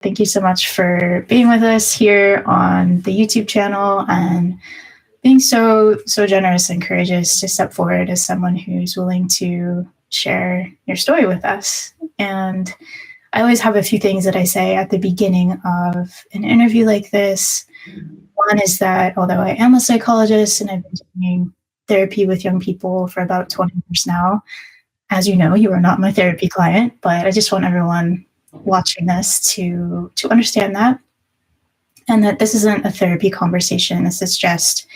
Thank you so much for being with us here on the YouTube channel and being so generous and courageous to step forward as someone who's willing to share your story with us. And I always have a few things that I say at the beginning of an interview like this. One is that although I am a psychologist and I've been doing therapy with young people for about 20 years now, as you know, you are not my therapy client, but I just want everyone watching this to understand that, and that this isn't a therapy conversation. This is just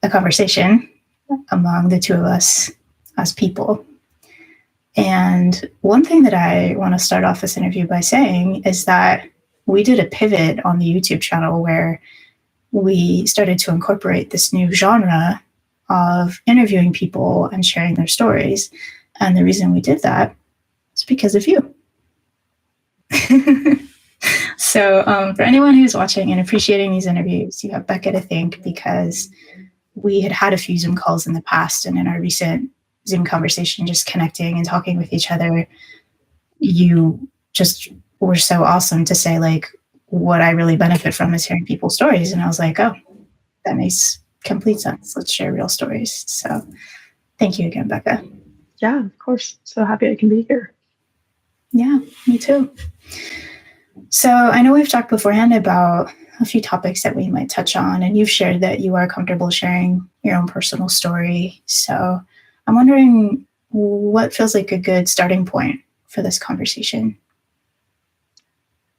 a conversation among the two of us as people. And one thing that I want to start off this interview by saying is that we did a pivot on the YouTube channel where we started to incorporate this new genre of interviewing people and sharing their stories. And the reason we did that is because of you. So for anyone who's watching and appreciating these interviews, you have Bekah to thank, because we had a few Zoom calls in the past, and in our recent Zoom conversation, just connecting and talking with each other, you just were so awesome to say, like, what I really benefit from is hearing people's stories. And I was like, oh, that makes complete sense. Let's share real stories. So thank you again, Bekah. Yeah, of course. So happy I can be here. Yeah, me too. So I know we've talked beforehand about a few topics that we might touch on, and you've shared that you are comfortable sharing your own personal story. So I'm wondering what feels like a good starting point for this conversation.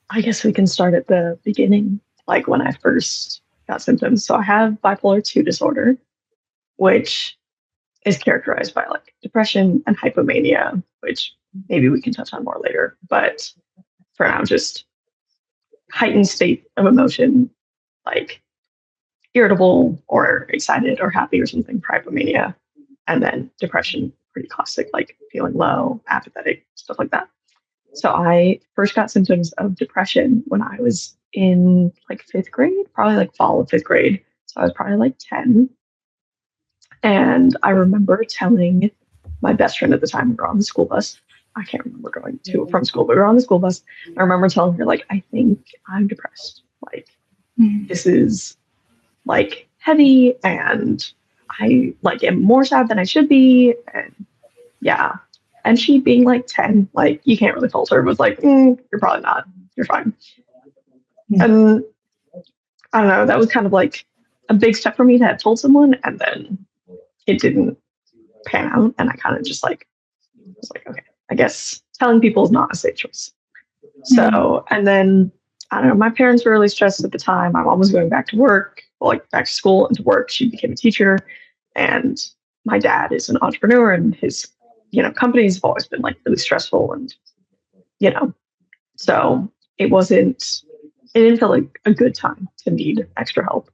I guess we can start at the beginning, like when I first got symptoms. So I have bipolar II disorder, which is characterized by like depression and hypomania, which maybe we can touch on more later. But for now, just heightened state of emotion, like irritable or excited or happy or something for hypomania. And then depression, pretty classic, like feeling low, apathetic, stuff like that. So I first got symptoms of depression when I was in like fifth grade, probably like fall of fifth grade. So I was probably like 10. And I remember telling my best friend at the time, we were on the school bus. I can't remember going to or from school, but we were on the school bus. I remember telling her, like, I think I'm depressed. Like, this is like heavy, and I like am more sad than I should be. And yeah. And she being like 10, like, you can't really fault her, was like, you're probably not. You're fine. And I don't know, that was kind of like a big step for me to have told someone, and then it didn't pan out. And I kind of just like was like, okay, I guess telling people is not a safe choice. So, and then I don't know, my parents were really stressed at the time. My mom was going back to work, like back to school and to work. She became a teacher, and my dad is an entrepreneur, and his, companies have always been like really stressful, and, so it didn't feel like a good time to need extra help.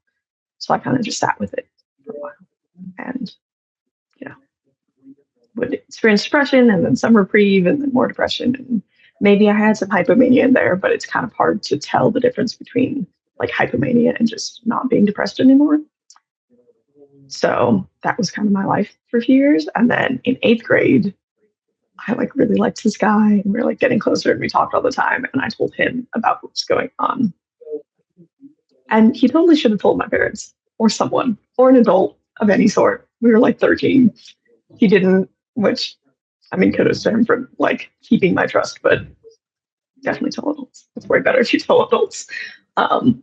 So I kind of just sat with it for a while, and, would experience depression, and then some reprieve, and then more depression. And maybe I had some hypomania in there, but it's kind of hard to tell the difference between like hypomania and just not being depressed anymore. So that was kind of my life for a few years. And then in eighth grade, I like really liked this guy, and we were like getting closer, and we talked all the time. And I told him about what was going on. And he totally should have told my parents or someone or an adult of any sort. We were like 13. He didn't, which, I mean, kudos to him for like keeping my trust, but definitely tell adults. It's way better if you tell adults. But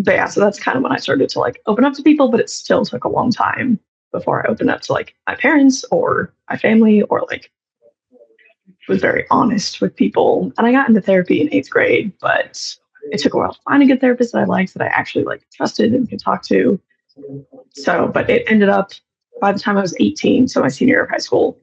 yeah, so that's kind of when I started to like open up to people, but it still took a long time before I opened up to like my parents or my family, or like was very honest with people. And I got into therapy in eighth grade, but it took a while to find a good therapist that I liked, that I actually like trusted and could talk to. So, but it ended up, by the time I was 18, so my senior year of high school,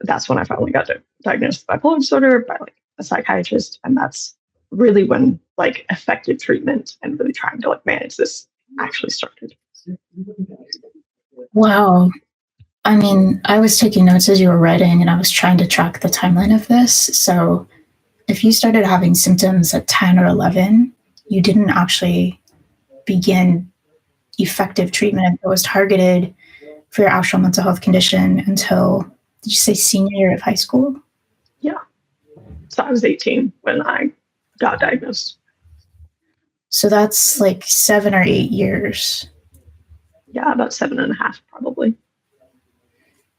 that's when I finally got diagnosed with bipolar disorder by like a psychiatrist. And that's really when like effective treatment and really trying to like manage this actually started. Wow. I mean, I was taking notes as you were writing, and I was trying to track the timeline of this. So if you started having symptoms at 10 or 11, you didn't actually begin effective treatment that was targeted for your actual mental health condition until, did you say senior year of high school? Yeah. So I was 18 when I got diagnosed. So that's like 7 or 8 years. Yeah, about 7.5 probably.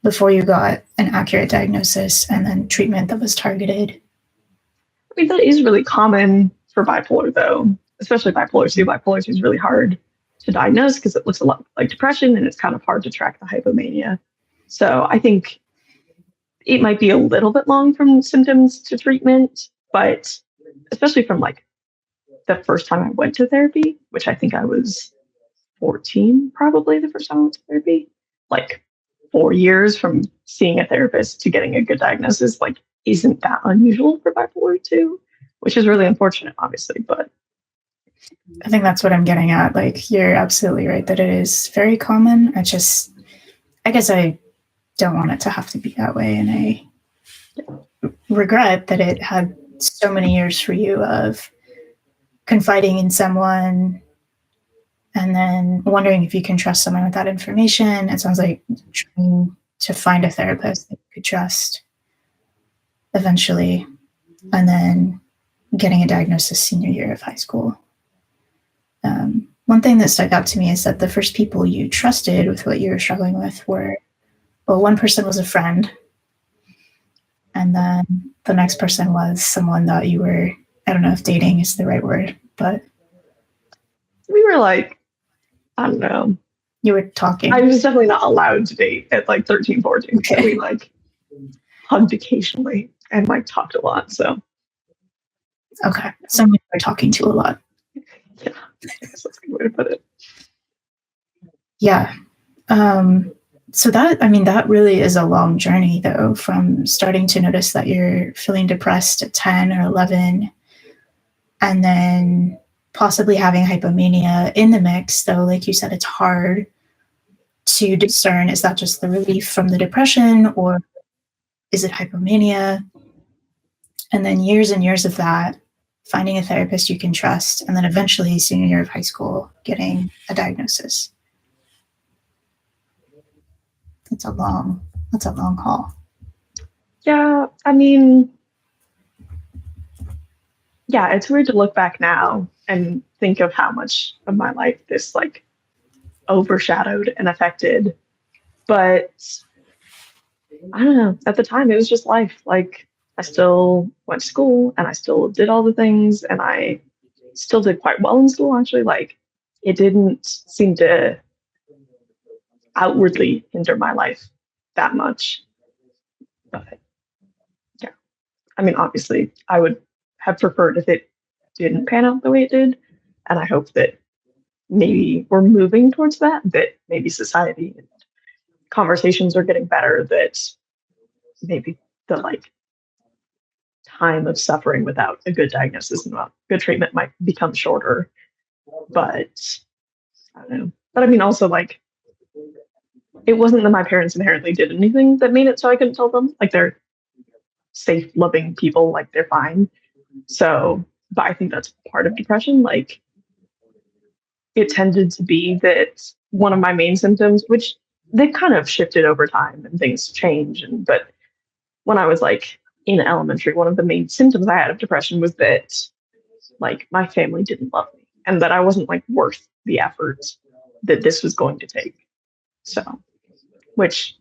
Before you got an accurate diagnosis and then treatment that was targeted. I mean, that is really common for bipolar, though, especially bipolar 2. Bipolar 2 is really hard to diagnose because it looks a lot like depression, and it's kind of hard to track the hypomania. So I think it might be a little bit long from symptoms to treatment, but especially from like the first time I went to therapy, which I think I was 14, probably the first time I went to therapy, like 4 years from seeing a therapist to getting a good diagnosis, like isn't that unusual for bipolar 2, which is really unfortunate, obviously. But I think that's what I'm getting at. Like, you're absolutely right that it is very common. I guess I don't want it to have to be that way. And I regret that it had so many years for you of confiding in someone and then wondering if you can trust someone with that information. It sounds like trying to find a therapist that you could trust eventually, and then getting a diagnosis senior year of high school. One thing that stuck out to me is that the first people you trusted with what you were struggling with were, well, one person was a friend, and then the next person was someone that you were, I don't know if dating is the right word, but we were like, I don't know. You were talking. I was definitely not allowed to date at like 13, 14. Okay. So we like hugged occasionally and like talked a lot. So okay, someone you were talking to a lot. Yeah, I guess that's a good way to put it. Yeah. So that really is a long journey, though, from starting to notice that you're feeling depressed at 10 or 11, and then possibly having hypomania in the mix, though, like you said, it's hard to discern, is that just the relief from the depression, or is it hypomania? And then years and years of that, finding a therapist you can trust, and then eventually senior year of high school, getting a diagnosis. That's a long haul. Yeah, I mean, yeah, it's weird to look back now and think of how much of my life this like overshadowed and affected. But I don't know, at the time it was just life. Like I still went to school and I still did all the things, and I still did quite well in school, actually. Like it didn't seem to outwardly hinder my life that much. But yeah, I mean, obviously I would have preferred if it didn't pan out the way it did. And I hope that maybe we're moving towards that maybe society and conversations are getting better, that maybe the like time of suffering without a good diagnosis and good treatment might become shorter. But I don't know. But I mean, also like, it wasn't that my parents inherently did anything that made it so I couldn't tell them. Like they're safe, loving people, like they're fine. So, but I think that's part of depression. Like it tended to be that one of my main symptoms, which they kind of shifted over time and things change. But when I was like in elementary, one of the main symptoms I had of depression was that like my family didn't love me and that I wasn't like worth the effort that this was going to take. So, which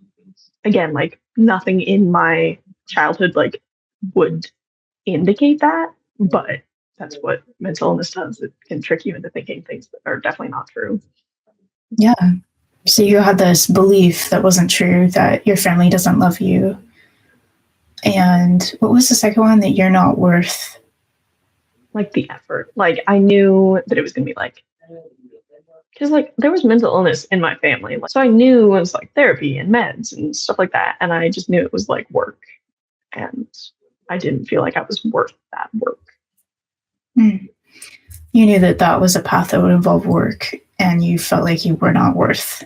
again, like nothing in my childhood like would indicate that, but that's what mental illness does. It can trick you into thinking things that are definitely not true. Yeah. So you had this belief that wasn't true, that your family doesn't love you. And what was the second one? That you're not worth like the effort. Like I knew that it was going to be like, because like there was mental illness in my family. So I knew it was like therapy and meds and stuff like that. And I just knew it was like work. And I didn't feel like I was worth that work. You knew that that was a path that would involve work, and you felt like you were not worth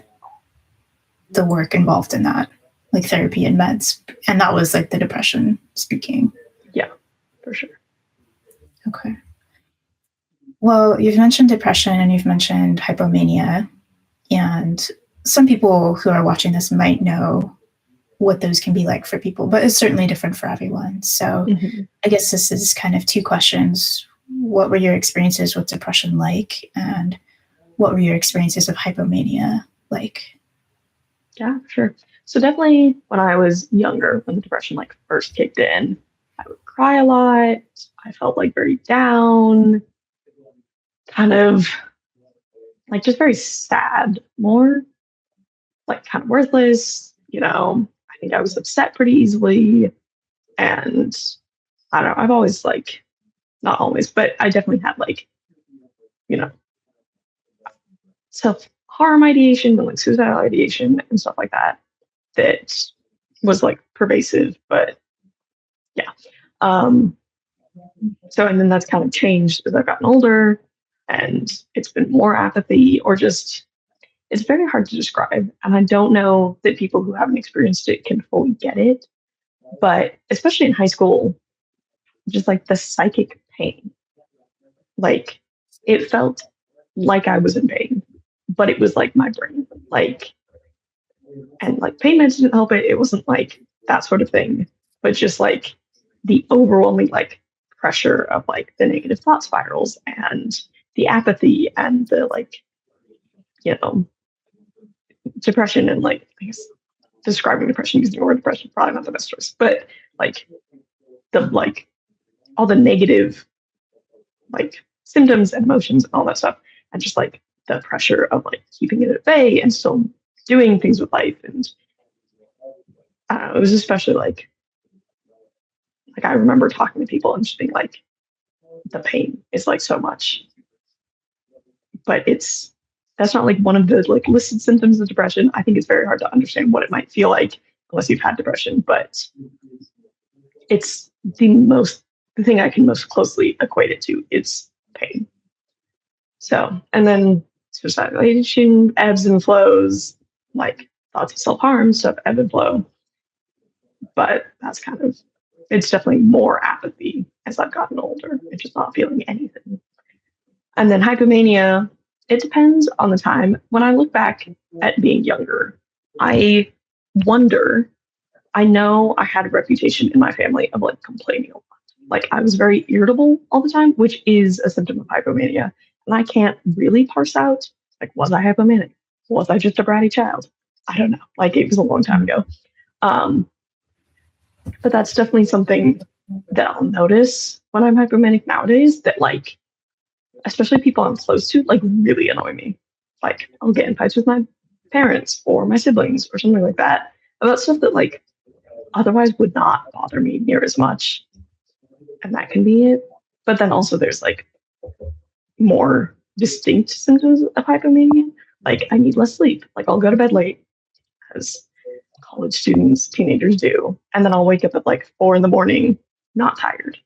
the work involved in that, like therapy and meds. And that was like the depression speaking. Yeah, for sure. Okay. Well, you've mentioned depression and you've mentioned hypomania, and some people who are watching this might know what those can be like for people, but it's certainly different for everyone. So I guess this is kind of two questions. what were your experiences with depression like, and what were your experiences of hypomania like? Yeah, sure. So definitely when I was younger, when the depression like first kicked in, I would cry a lot. I felt like very down, kind of like just very sad, more like kind of worthless. I think I was upset pretty easily. And I don't know, I've always like, not always, but I definitely had like, you know, self harm ideation and like suicidal ideation and stuff like that, that was like pervasive. But yeah. Um, so, and then that's kind of changed as I've gotten older, and it's been more apathy, or just, it's very hard to describe. And I don't know that people who haven't experienced it can fully get it. But especially in high school, just like the psychic pain, like it felt like I was in pain, but it was like my brain, like, and like pain meds didn't help it. It wasn't like that sort of thing, but just like the overwhelming like pressure of like the negative thought spirals and the apathy and the like, you know, depression, and like, I guess describing depression using the word depression probably not the best choice, but like the like all the negative like symptoms and emotions and all that stuff, and just like the pressure of like keeping it at bay and still doing things with life. And I don't know, it was especially like I remember talking to people and just being like, the pain is like so much, but that's not like one of the like listed symptoms of depression. I think it's very hard to understand what it might feel like unless you've had depression, but it's the thing I can most closely equate it to is pain. So, and then suicidal ideation ebbs and flows, like thoughts of self-harm stuff ebb and flow. But it's definitely more apathy as I've gotten older and just not feeling anything. And then hypomania, it depends on the time. When I look back at being younger, I wonder, I know I had a reputation in my family of like complaining a lot. Like I was very irritable all the time, which is a symptom of hypomania. And I can't really parse out, like, was I hypomanic? Was I just a bratty child? I don't know. Like it was a long time ago. But that's definitely something that I'll notice when I'm hypomanic nowadays, that like, especially people I'm close to, like really annoy me. Like I'll get in fights with my parents or my siblings or something like that about stuff that like otherwise would not bother me near as much. And that can be it. But then also there's like more distinct symptoms of hypomania. Like I need less sleep. Like I'll go to bed late, as college students, teenagers do. And then I'll wake up at like 4 a.m, not tired.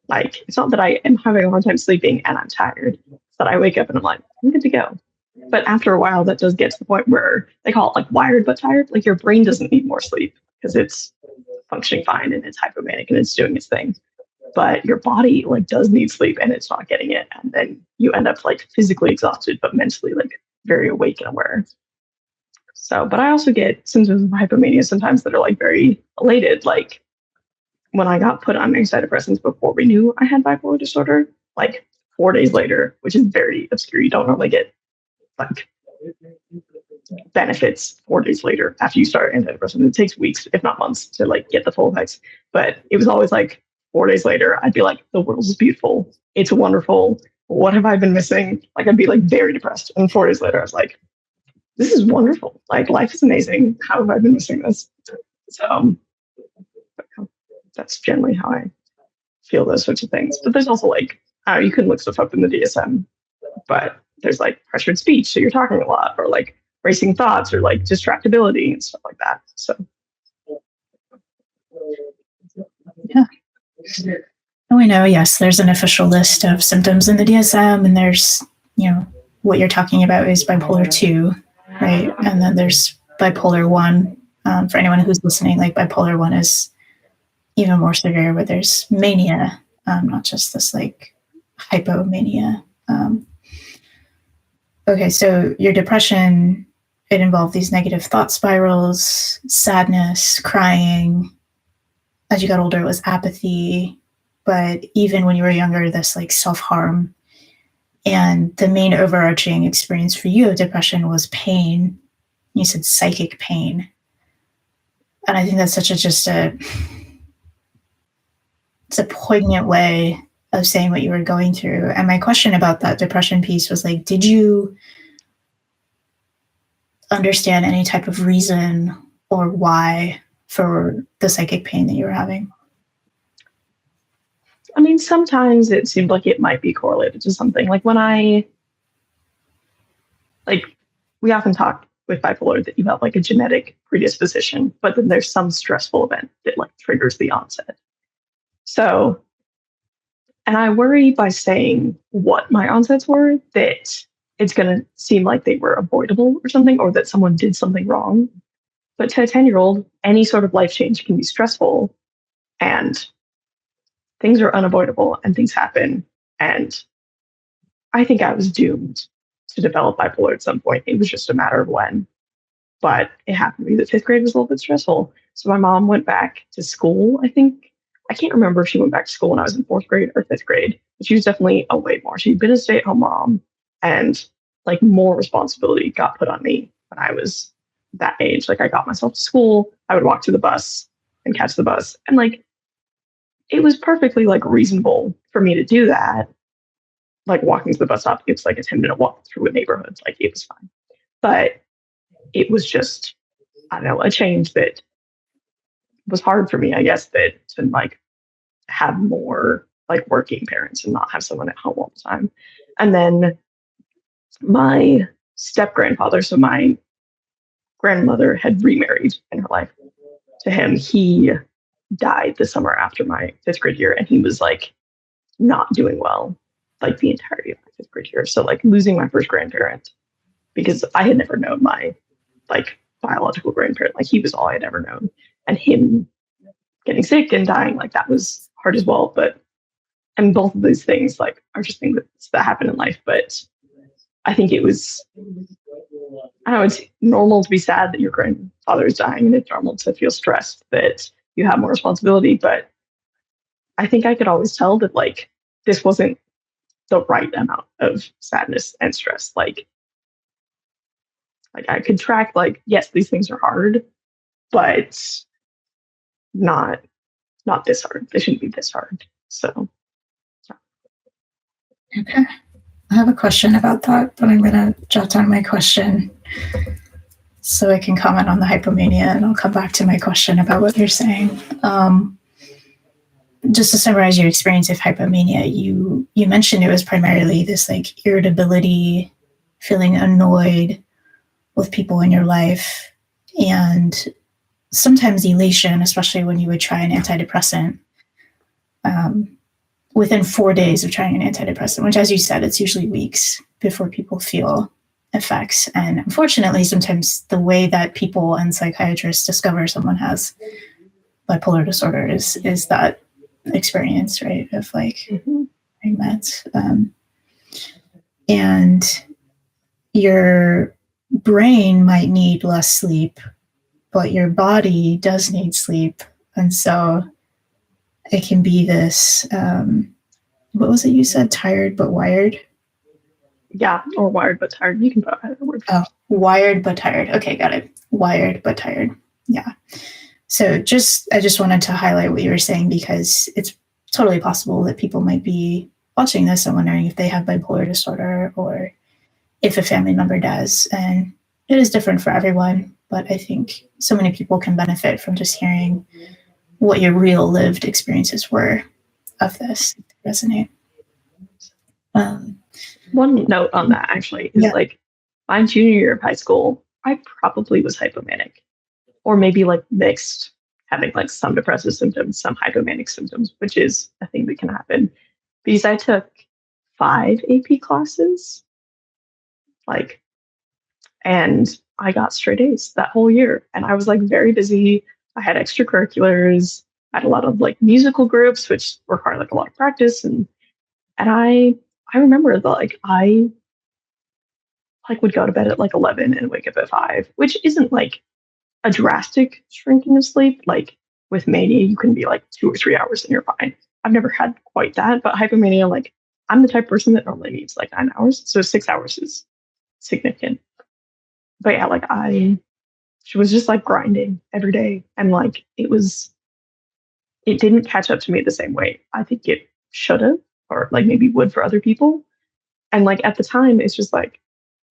Like it's not that I am having a hard time sleeping and I'm tired. It's that I wake up and I'm like, I'm good to go. But after a while, that does get to the point where they call it like wired but tired. Like your brain doesn't need more sleep because it's functioning fine and it's hypomanic and it's doing its thing. But your body like does need sleep and it's not getting it. And then you end up like physically exhausted, but mentally like very awake and aware. So, but I also get symptoms of hypomania sometimes that are like very elated. Like when I got put on antidepressants before we knew I had bipolar disorder, like 4 days later, which is very obscure. You don't normally get like benefits 4 days later after you start antidepressants. It takes weeks, if not months, to like get the full effects. But it was always like 4 days later, I'd be like, the world is beautiful. It's wonderful. What have I been missing? Like I'd be like very depressed. And 4 days later, I was like, this is wonderful. Like life is amazing. How have I been missing this? So that's generally how I feel those sorts of things. But there's also like, you can look stuff up in the DSM, but there's like pressured speech. So you're talking a lot, or like racing thoughts, or like distractibility and stuff like that. So. Yeah. And we know, yes, there's an official list of symptoms in the DSM, and there's, what you're talking about is bipolar 2, right? And then there's bipolar 1. For anyone who's listening, like bipolar 1 is even more severe, where there's mania, not just this like hypomania. Okay, so your depression, it involved these negative thought spirals, sadness, crying. As you got older, it was apathy. but even when you were younger, this like self-harm, and the main overarching experience for you of depression was pain. You said psychic pain. And I think that's such a it's a poignant way of saying what you were going through. And my question about that depression piece was like, did you understand any type of reason or why for the psychic pain that you were having? I mean, sometimes it seemed like it might be correlated to something. Like we often talk with bipolar that you have like a genetic predisposition, but then there's some stressful event that like triggers the onset. So, and I worry by saying what my onsets were that it's going to seem like they were avoidable or something, or that someone did something wrong. But to a 10-year-old, any sort of life change can be stressful, and things are unavoidable and things happen. And I think I was doomed to develop bipolar at some point. It was just a matter of when. But it happened to be that fifth grade was a little bit stressful. So my mom went back to school, I think. I can't remember if she went back to school when I was in fourth grade or fifth grade, but she was definitely away more. She'd been a stay-at-home mom, and like more responsibility got put on me when I was that age. Like I got myself to school, I would walk to the bus and catch the bus. And like it was perfectly like reasonable for me to do that. Like walking to the bus stop, it's like a 10-minute walk through a neighborhood. Like it was fine. But it was just, I don't know, a change that was hard for me, I guess, that to like have more like working parents and not have someone at home all the time. And then my step grandfather, so my grandmother had remarried in her life to him. He died the summer after my fifth grade year, and he was like not doing well like the entirety of my fifth grade year. So like losing my first grandparent, because I had never known my like biological grandparent, like he was all I had ever known, and him getting sick and dying, like that was hard as well. But and both of these things like are just things that happen in life. But I think it was, I don't know, it's normal to be sad that your grandfather is dying, and it's normal to feel stressed that you have more responsibility. But I think I could always tell that like this wasn't the right amount of sadness and stress. Like I could track like, yes, these things are hard, but not this hard. They shouldn't be this hard. So Okay. I have a question about that, but I'm going to jot down my question so I can comment on the hypomania, and I'll come back to my question about what you're saying. Just to summarize your experience of hypomania, you mentioned it was primarily this like irritability, feeling annoyed with people in your life, and sometimes elation, especially when you would try an antidepressant. Within 4 days of trying an antidepressant, which, as you said, it's usually weeks before people feel effects. And unfortunately, sometimes the way that people and psychiatrists discover someone has bipolar disorder is that experience, right? Of like meds. And your brain might need less sleep, but your body does need sleep. And so it can be this, what was it you said? Tired but wired? Yeah, or wired but tired. You can put either word. Oh, wired but tired. Okay, got it. Wired but tired. Yeah. So I just wanted to highlight what you were saying, because it's totally possible that people might be watching this and wondering if they have bipolar disorder or if a family member does. And it is different for everyone, but I think so many people can benefit from just hearing what your real lived experiences were of this. Resonate. One note on that actually is like my junior year of high school, I probably was hypomanic, or maybe like mixed, having like some depressive symptoms, some hypomanic symptoms, which is a thing that can happen, because I took 5 AP classes, like, and I got straight A's that whole year. And I was like very busy. I had extracurriculars. I had a lot of like musical groups, which require like a lot of practice. And I remember that like I like would go to bed at like 11 and wake up at 5, which isn't like a drastic shrinking of sleep. Like with mania, you can be like 2 or 3 hours and you're fine. I've never had quite that, but hypomania, like I'm the type of person that normally needs like 9 hours. So 6 hours is significant. But yeah, like she was just like grinding every day. And like it didn't catch up to me the same way I think it should have, or like maybe would for other people. And like at the time, it's just like,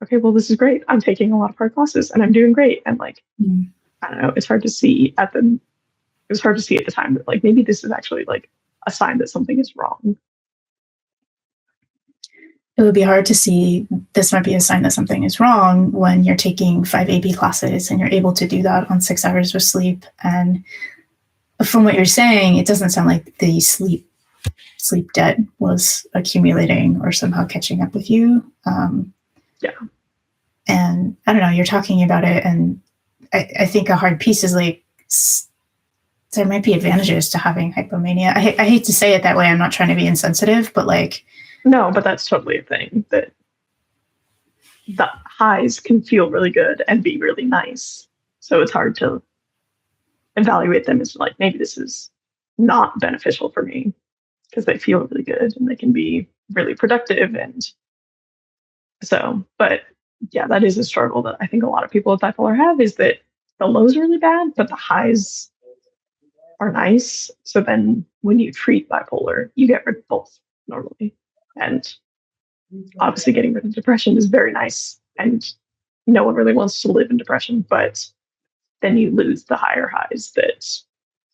okay, well, this is great. I'm taking a lot of hard classes and I'm doing great. And like, I don't know, it's hard to see it was hard to see at the time that like maybe this is actually like a sign that something is wrong. It would be hard to see this might be a sign that something is wrong when you're taking 5 AP classes and you're able to do that on 6 hours of sleep. And from what you're saying, it doesn't sound like the sleep debt was accumulating or somehow catching up with you. Yeah. And I don't know, you're talking about it, and I think a hard piece is like, there might be advantages to having hypomania. I hate to say it that way. I'm not trying to be insensitive, but like, no, but that's totally a thing, that the highs can feel really good and be really nice. So it's hard to evaluate them as like, maybe this is not beneficial for me, because they feel really good and they can be really productive. And so, but yeah, that is a struggle that I think a lot of people with bipolar have, is that the lows are really bad, but the highs are nice. So then when you treat bipolar, you get rid of both normally. And obviously getting rid of depression is very nice. And no one really wants to live in depression, but then you lose the higher highs that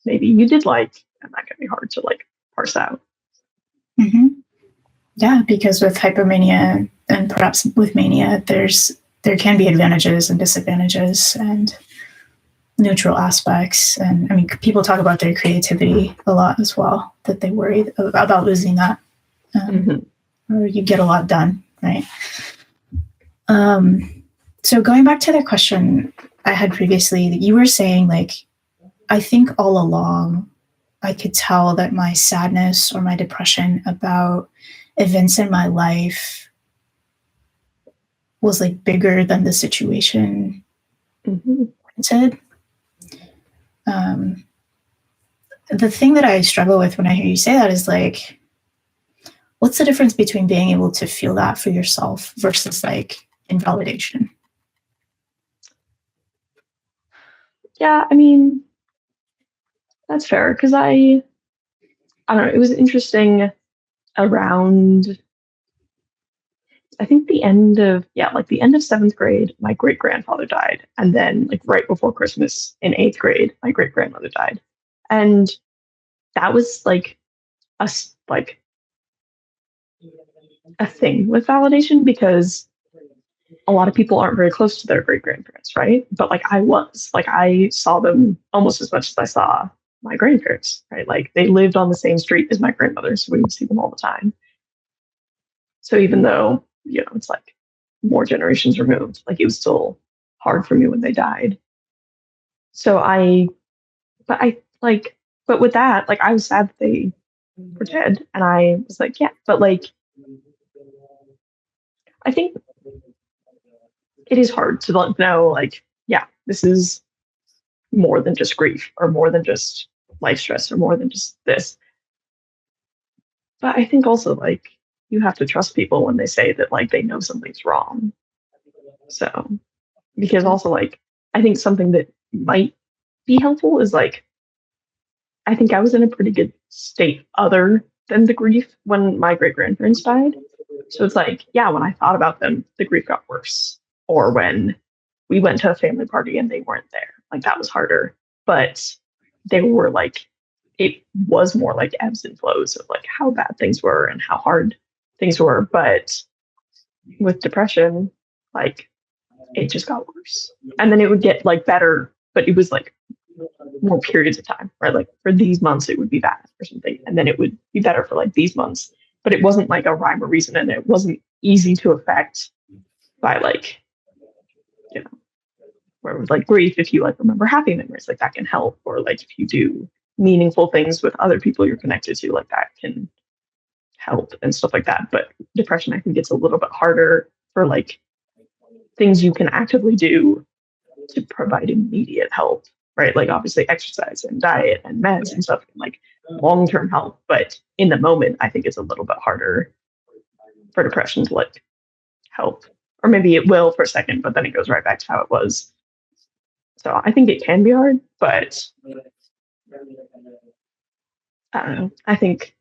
maybe you did like, and that can be hard to like parse out. Mm-hmm. Yeah, because with hypomania and perhaps with mania, there can be advantages and disadvantages and neutral aspects. And I mean, people talk about their creativity a lot as well, that they worry about losing that. Or you get a lot done, right? So going back to the question I had previously, you were saying like, I think all along I could tell that my sadness or my depression about events in my life was like bigger than the situation warranted. The thing that I struggle with when I hear you say that is like, what's the difference between being able to feel that for yourself versus like invalidation? Yeah, I mean, that's fair, because I don't know, it was interesting around, I think the end of, like the end of 7th grade, my great grandfather died. And then like right before Christmas in 8th grade, my great grandmother died. And that was like like a thing with validation, because a lot of people aren't very close to their great grandparents, right? But like I saw them almost as much as I saw my grandparents, right? Like they lived on the same street as my grandmother, so we would see them all the time. So even though, it's like more generations removed, like it was still hard for me when they died. So but with that, like I was sad that they were dead. And I was like, yeah, but like, I think it is hard to know, like, yeah, this is more than just grief or more than just life stress or more than just this. But I think also like you have to trust people when they say that like they know something's wrong. So, because also like I think something that might be helpful is like, I think I was in a pretty good state other than the grief when my great grandparents died. So it's like, yeah, when I thought about them, the grief got worse. Or when we went to a family party and they weren't there, like that was harder. But they were like, it was more like ebbs and flows of like how bad things were and how hard things were. But with depression, like it just got worse. And then it would get like better, but it was like more periods of time, right? Like for these months, it would be bad or something. And then it would be better for like these months. But it wasn't like a rhyme or reason, and it wasn't easy to affect by like, where it was like grief, if you like remember happy memories, like that can help. Or like if you do meaningful things with other people you're connected to, like that can help and stuff like that. But depression, I think it's a little bit harder for like things you can actively do to provide immediate help, right? Like obviously exercise and diet and meds and stuff can like long-term health. But in the moment, I think it's a little bit harder for depression to like help. Or maybe it will for a second, but then it goes right back to how it was. So I think it can be hard, but I don't know. I think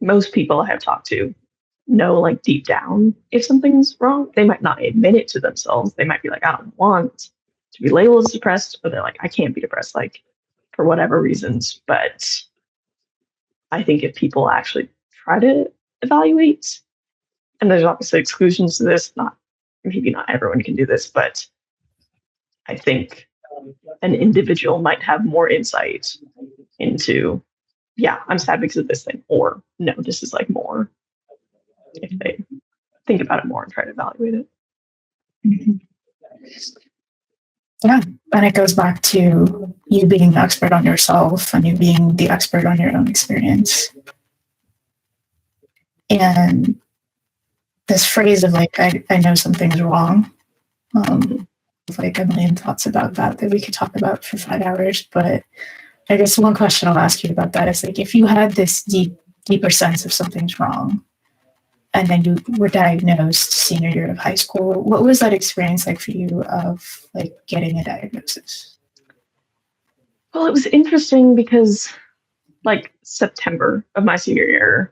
most people I have talked to know like deep down if something's wrong. They might not admit it to themselves. They might be like, I don't want to be labeled as depressed, or they're like, I can't be depressed, like for whatever reasons. But I think if people actually try to evaluate, and there's obviously exclusions to this, maybe not everyone can do this, but I think an individual might have more insight into, yeah, I'm sad because of this thing, or no, this is like more, if they think about it more and try to evaluate it. Mm-hmm. Yeah, and it goes back to you being the expert on yourself and you being the expert on your own experience. And this phrase of like, I know something's wrong, like a million thoughts about that we could talk about for 5 hours. But I guess one question I'll ask you about that is like, if you had this deeper sense of something's wrong, and then you were diagnosed senior year of high school, what was that experience like for you of like getting a diagnosis? Well, it was interesting because like September of my senior year,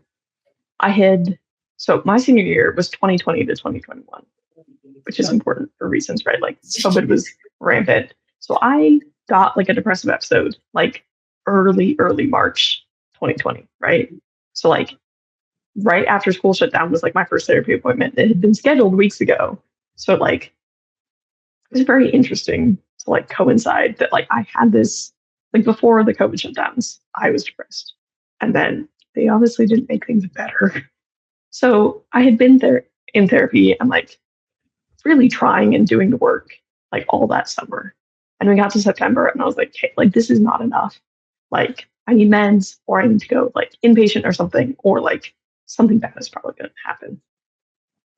so my senior year was 2020 to 2021, which is important for reasons, right? Like COVID was rampant. So I got like a depressive episode like early March 2020, right? So like right after school shut down was like my first therapy appointment. It had been scheduled weeks ago. So like it was very interesting to like coincide that like I had this, like before the COVID shutdowns, I was depressed. And then they obviously didn't make things better. So I had been there in therapy and like really trying and doing the work like all that summer. And we got to September and I was like, hey, like this is not enough. Like I need meds, or I need to go like inpatient or something, or like something bad is probably going to happen.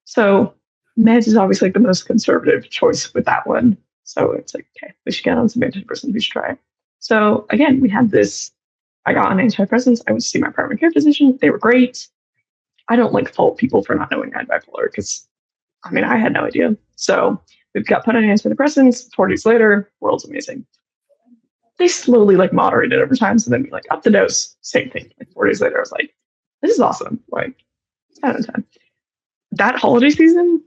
So meds is obviously like the most conservative choice with that one. So it's like, okay, we should get on some antidepressants, we should try it. So again, we had this, I got on antidepressants, I went to see my primary care physician, they were great. I don't like fault people for not knowing I had bipolar because I mean, I had no idea. So we got put on antidepressants, 4 days later, world's amazing. They slowly like moderated over time. So then we like up the dose, same thing. Like 4 days later, I was like, this is awesome. Like 10 out of 10. That holiday season,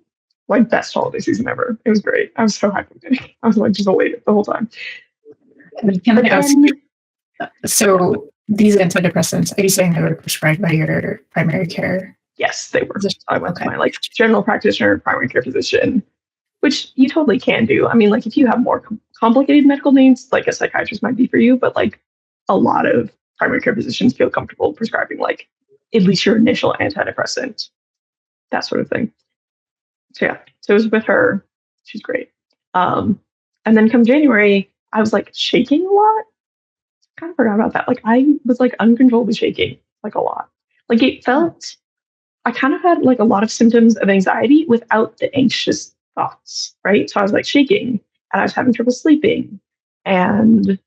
like best holiday season ever. It was great. I was so happy. I was like just elated the whole time. So these antidepressants, are you saying they were prescribed by your primary care? Yes, they were. I went to my like general practitioner, primary care physician, which you totally can do. I mean, like if you have more complicated medical needs, like a psychiatrist might be for you, but like a lot of primary care physicians feel comfortable prescribing like at least your initial antidepressant, that sort of thing. So yeah, so it was with her. She's great. And then come January, I was like shaking a lot. Kind of forgot about that. Like I was like uncontrollably shaking like a lot. Like it felt, I kind of had like a lot of symptoms of anxiety without the anxious thoughts, right? So I was like shaking and I was having trouble sleeping and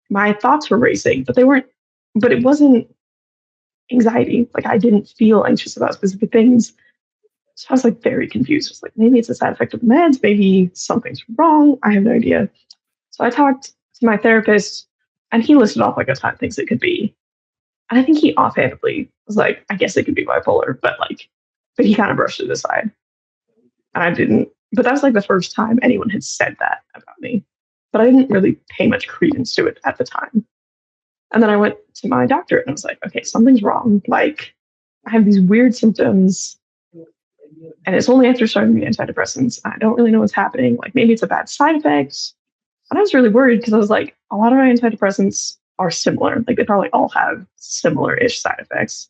my thoughts were racing, but it wasn't anxiety. Like I didn't feel anxious about specific things. So I was like very confused. I was like, maybe it's a side effect of the meds. Maybe something's wrong. I have no idea. So I talked to my therapist and he listed off like a ton of things it could be. And I think he offhandedly was like, I guess it could be bipolar, but he kind of brushed it aside. And I didn't, but that was like the first time anyone had said that about me. But I didn't really pay much credence to it at the time. And then I went to my doctor and I was like, okay, something's wrong. Like I have these weird symptoms and it's only after starting the antidepressants. I don't really know what's happening. Like maybe it's a bad side effect. And I was really worried because I was like, a lot of my antidepressants are similar. Like they probably all have similar-ish side effects.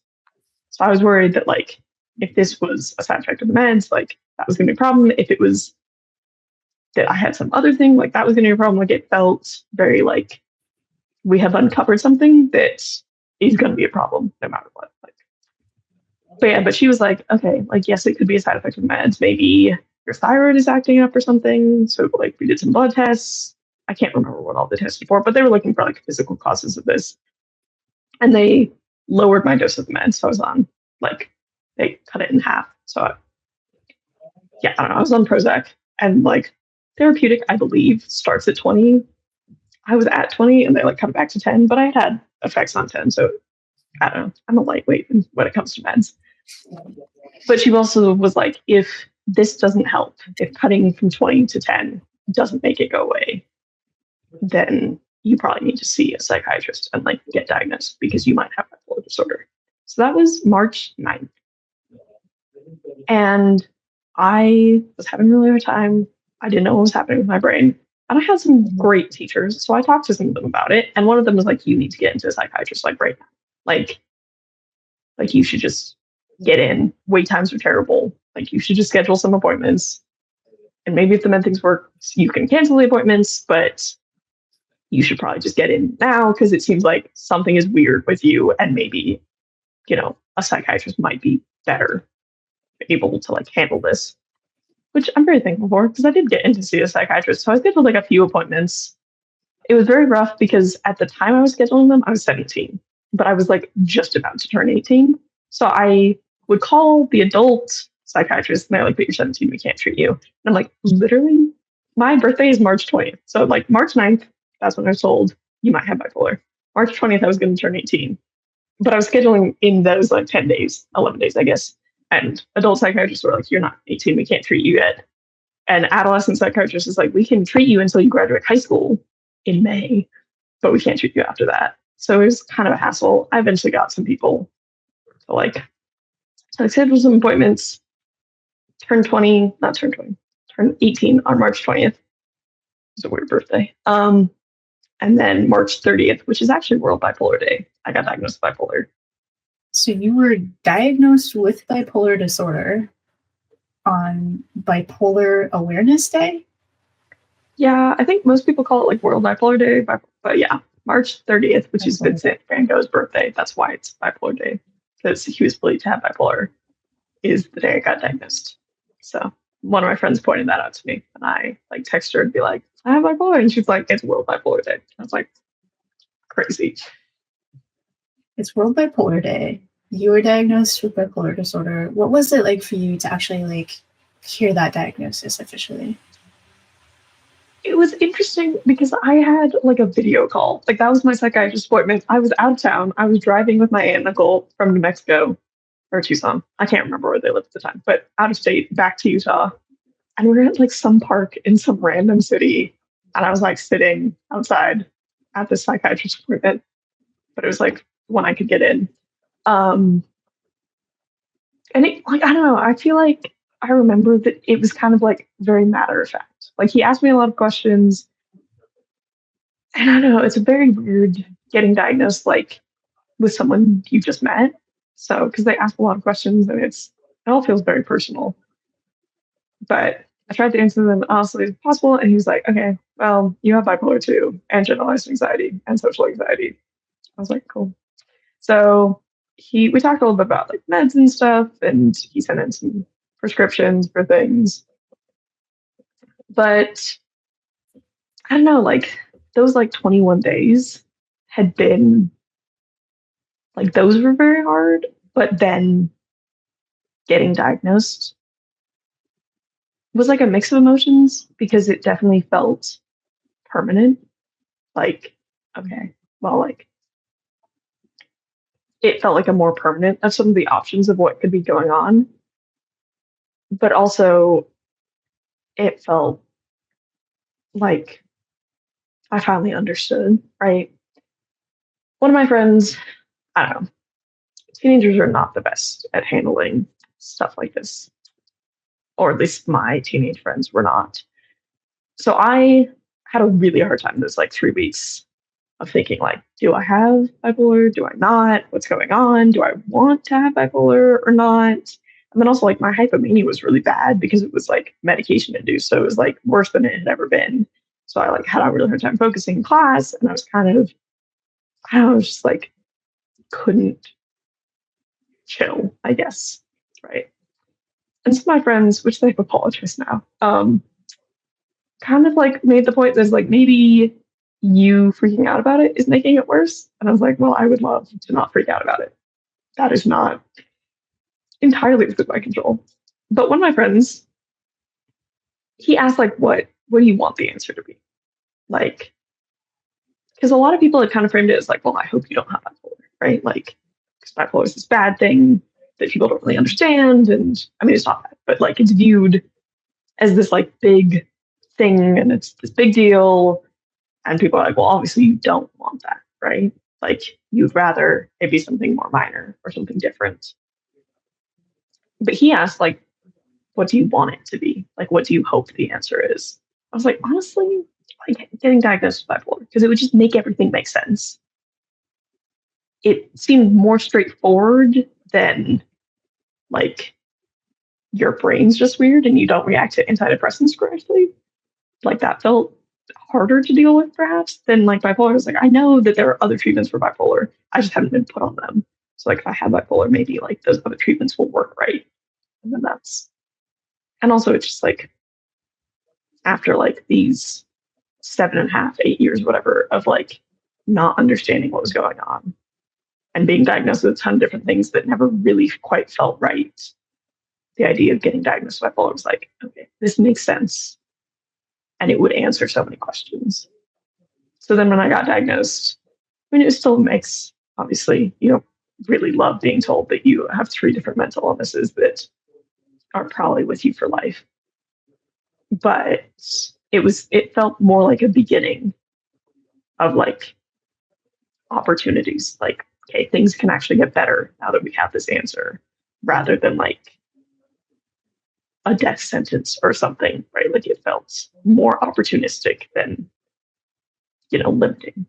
So I was worried that like, if this was a side effect of the meds, like that was going to be a problem. If it was that I had some other thing, like that was going to be a problem. Like it felt very like we have uncovered something that is going to be a problem no matter what. Like, but she was like, okay, like yes, it could be a side effect of meds. Maybe your thyroid is acting up or something. So like we did some blood tests. I can't remember what all the tests were for, but they were looking for like physical causes of this. And they lowered my dose of the meds. So I was on, like, they cut it in half. So I don't know. I was on Prozac, and like therapeutic, I believe, starts at 20. I was at 20 and they like cut it back to 10, but I had effects on 10. So I don't know. I'm a lightweight when it comes to meds. But she also was like, if this doesn't help, if cutting from 20 to 10 doesn't make it go away, then you probably need to see a psychiatrist and like get diagnosed because you might have bipolar disorder. So that was March 9th. And I was having a really hard time. I didn't know what was happening with my brain. And I had some great teachers. So I talked to some of them about it. And one of them was like, you need to get into a psychiatrist like right now. Like you should just get in. Wait times are terrible. Like you should just schedule some appointments. And maybe if the med things work, you can cancel the appointments, but you should probably just get in now because it seems like something is weird with you and maybe, a psychiatrist might be better able to like handle this, which I'm very thankful for because I did get in to see a psychiatrist. So I scheduled like a few appointments. It was very rough because at the time I was scheduling them, I was 17, but I was like just about to turn 18. So I would call the adult psychiatrist and they're like, but you're 17, we can't treat you. And I'm like, literally, my birthday is March 20th. So like March 9th, that's when I was told you might have bipolar. March 20th, I was going to turn 18. But I was scheduling in those like 10 days, 11 days, I guess. And adult psychiatrists were like, you're not 18, we can't treat you yet. And adolescent psychiatrist is like, we can treat you until you graduate high school in May, but we can't treat you after that. So it was kind of a hassle. I eventually got some people to like, so I scheduled some appointments, turned 18 on March 20th. It's a weird birthday. And then March 30th, which is actually World Bipolar Day, I got diagnosed with bipolar. So you were diagnosed with bipolar disorder on Bipolar Awareness Day? Yeah, I think most people call it like World Bipolar Day, but yeah, March 30th, which is Vincent van Gogh's birthday. That's why it's Bipolar Day, because he was believed to have bipolar, is the day I got diagnosed. So one of my friends pointed that out to me, and I like texted her and be like, I have bipolar, and she's like, it's World Bipolar Day. I was like, crazy. It's World Bipolar Day. You were diagnosed with bipolar disorder. What was it like for you to actually like hear that diagnosis officially? It was interesting because I had like a video call. Like that was my psychiatrist appointment. I was out of town. I was driving with my aunt and uncle from New Mexico or Tucson. I can't remember where they lived at the time, but out of state, back to Utah. And we were at like some park in some random city. And I was like sitting outside at the psychiatrist appointment, but it was like when I could get in. And it, like, I don't know, I feel like I remember that it was kind of like very matter of fact. Like he asked me a lot of questions. And I don't know, it's very weird getting diagnosed like with someone you just met. So, because they ask a lot of questions and it all feels very personal. But I tried to answer them honestly as possible. And he was like, okay, well, you have bipolar 2 and generalized anxiety and social anxiety. I was like, cool. So we talked a little bit about like meds and stuff, and he sent in some prescriptions for things. But I don't know, like those like 21 days had been like those were very hard, but then getting diagnosed was like a mix of emotions because it definitely felt permanent. Like, okay, well, like it felt like a more permanent of some of the options of what could be going on. But also it felt like I finally understood, right? One of my friends, I don't know, teenagers are not the best at handling stuff like this, or at least my teenage friends were not. So I had a really hard time those like 3 weeks of thinking like, do I have bipolar? Do I not? What's going on? Do I want to have bipolar or not? And then also like my hypomania was really bad because it was like medication induced. So it was like worse than it had ever been. So I like had a really hard time focusing in class, and I was kind of, I don't know, just like couldn't chill, I guess. Right. And some of my friends, which they've apologized now, kind of like made the point that like maybe you freaking out about it is making it worse. And I was like, well, I would love to not freak out about it. That is not entirely within my control. But one of my friends, he asked, like, what do you want the answer to be? Like, because a lot of people had kind of framed it as like, well, I hope you don't have bipolar, right? Like, because bipolar is this bad thing that people don't really understand. And I mean, it's not bad, but like it's viewed as this like big thing and it's this big deal. And people are like, well, obviously you don't want that, right? Like you'd rather it be something more minor or something different. But he asked, like, what do you want it to be? Like, what do you hope the answer is? I was like, honestly, like getting diagnosed with bipolar, because it would just make everything make sense. It seemed more straightforward than like your brain's just weird and you don't react to antidepressants correctly. Like that felt harder to deal with perhaps than like bipolar. I was like, I know that there are other treatments for bipolar. I just haven't been put on them. So like if I have bipolar, maybe like those other treatments will work right. And then and also it's just like after like these 7.5, 8 years, whatever, of like not understanding what was going on and being diagnosed with a ton of different things that never really quite felt right. The idea of getting diagnosed with bipolar was like, okay, this makes sense. And it would answer so many questions. So then when I got diagnosed, I mean, it was still a mix. Obviously, you don't really love being told that you have 3 different mental illnesses that are probably with you for life. But it felt more like a beginning of like opportunities. Like, okay, things can actually get better now that we have this answer, rather than like a death sentence or something, right? Like it felt more opportunistic than, limiting.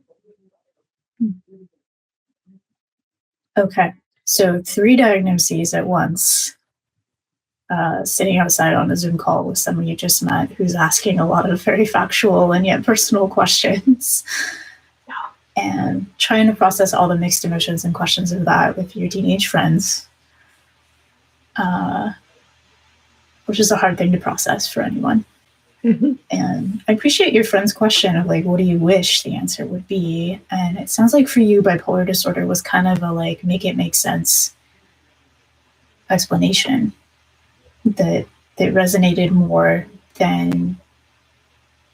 Okay. So 3 diagnoses at once, sitting outside on a Zoom call with someone you just met who's asking a lot of very factual and yet personal questions. And trying to process all the mixed emotions and questions of that with your teenage friends, which is a hard thing to process for anyone. Mm-hmm. And I appreciate your friend's question of like, what do you wish the answer would be? And it sounds like for you, bipolar disorder was kind of a like, make it make sense explanation that resonated more than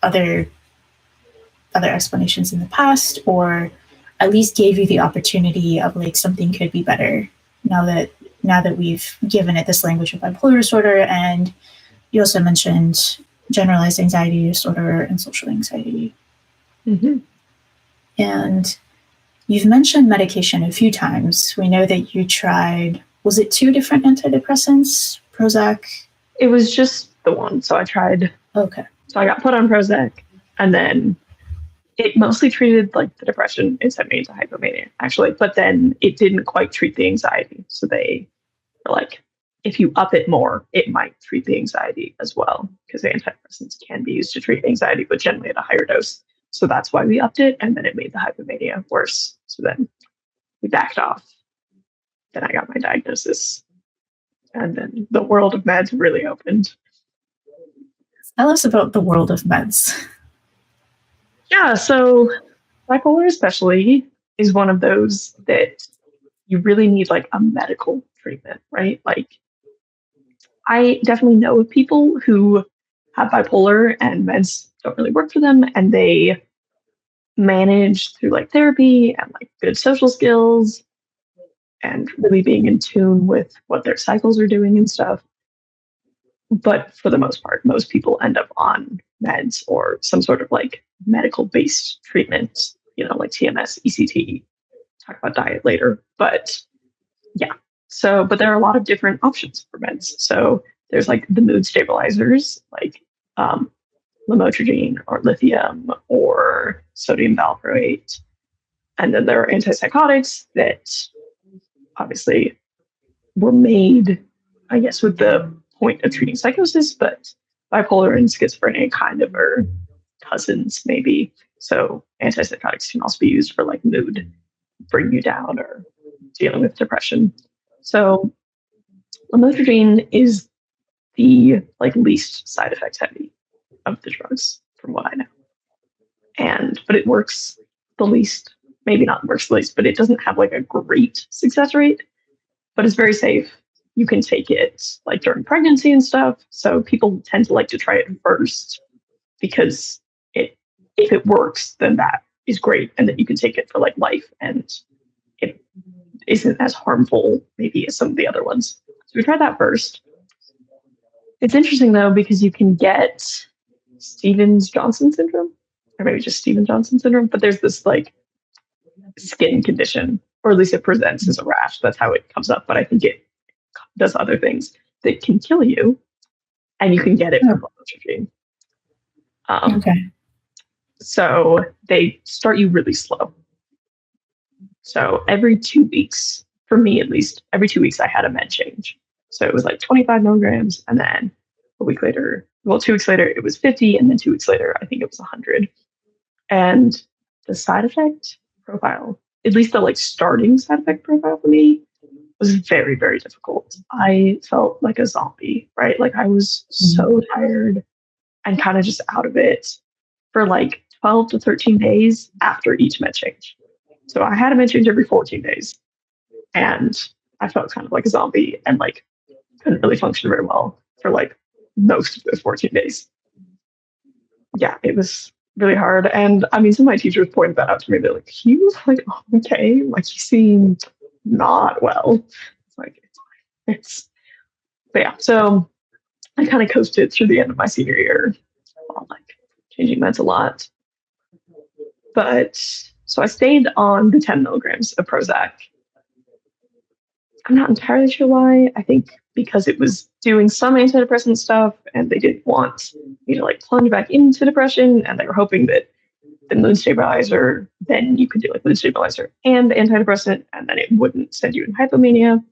other explanations in the past, or at least gave you the opportunity of like something could be better now that we've given it this language of bipolar disorder. And you also mentioned generalized anxiety disorder and social anxiety. Mm-hmm. And you've mentioned medication a few times. We know that you tried, was it 2 different antidepressants, Prozac? It was just the one. So I tried. Okay. So I got put on Prozac, and then it mostly treated like the depression. It sent me into hypomania, actually, but then it didn't quite treat the anxiety. So they were like, if you up it more, it might treat the anxiety as well, because antidepressants can be used to treat anxiety, but generally at a higher dose. So that's why we upped it, and then it made the hypomania worse. So then we backed off. Then I got my diagnosis, and then the world of meds really opened. Tell us about the world of meds. Yeah, so bipolar especially is one of those that you really need like a medical treatment, right? Like I definitely know of people who have bipolar and meds don't really work for them, and they manage through like therapy and like good social skills and really being in tune with what their cycles are doing and stuff. But for the most part, most people end up on meds or some sort of like medical based treatment, like TMS, ECT, talk about diet later. But yeah, but there are a lot of different options for meds. So there's like the mood stabilizers, like lamotrigine or lithium or sodium valproate. And then there are antipsychotics that obviously were made, I guess, with the point of treating psychosis, but bipolar and schizophrenia kind of are cousins, maybe. So antipsychotics can also be used for like mood, bring you down, or dealing with depression. So lamotrigine is the like least side effect heavy of the drugs, from what I know. but it works the least, maybe not works the least, but it doesn't have like a great success rate, but it's very safe. You can take it like during pregnancy and stuff. So people tend to like to try it first because if it works, then that is great. And then you can take it for like life and it isn't as harmful maybe as some of the other ones. So we tried that first. It's interesting though, because you can get Stevens-Johnson syndrome, or maybe just Stevens-Johnson syndrome, but there's this like skin condition, or at least it presents as a rash. That's how it comes up. But I think it does other things that can kill you, and you can get it from lamotrigine. Okay. So they start you really slow. So every 2 weeks, for me at least, every 2 weeks I had a med change. So it was like 25 milligrams, and then a week later, 2 weeks later, it was 50, and then 2 weeks later, I think it was 100. And the side effect profile, at least the like starting side effect profile for me, was very, very difficult. I felt like a zombie, right? Like I was so tired and kind of just out of it for like 12 to 13 days after each med change. So I had a med change every 14 days, and I felt kind of like a zombie and like couldn't really function very well for like most of those 14 days. Yeah, it was really hard. And I mean, some of my teachers pointed that out to me. They're like, "You like okay? Like you seem not well." It's like but yeah. So I kind of coasted through the end of my senior year, while like changing meds a lot. But so I stayed on the 10 milligrams of Prozac. I'm not entirely sure why. I think because it was doing some antidepressant stuff and they didn't want me to like plunge back into depression, and they were hoping that the mood stabilizer, then you could do like mood stabilizer and antidepressant, and then it wouldn't send you in hypomania.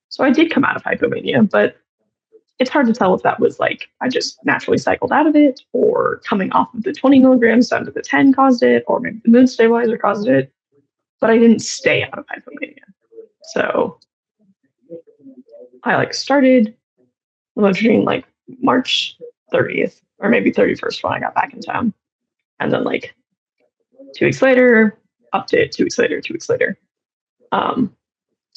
So I did come out of hypomania, but it's hard to tell if that was like I just naturally cycled out of it, or coming off of the 20 milligrams down to the 10 caused it, or maybe the mood stabilizer caused it. But I didn't stay out of hypomania. So I like started lamotrigine like March 30th or maybe 31st when I got back in town. And then like 2 weeks later, upped it, 2 weeks later, 2 weeks later. So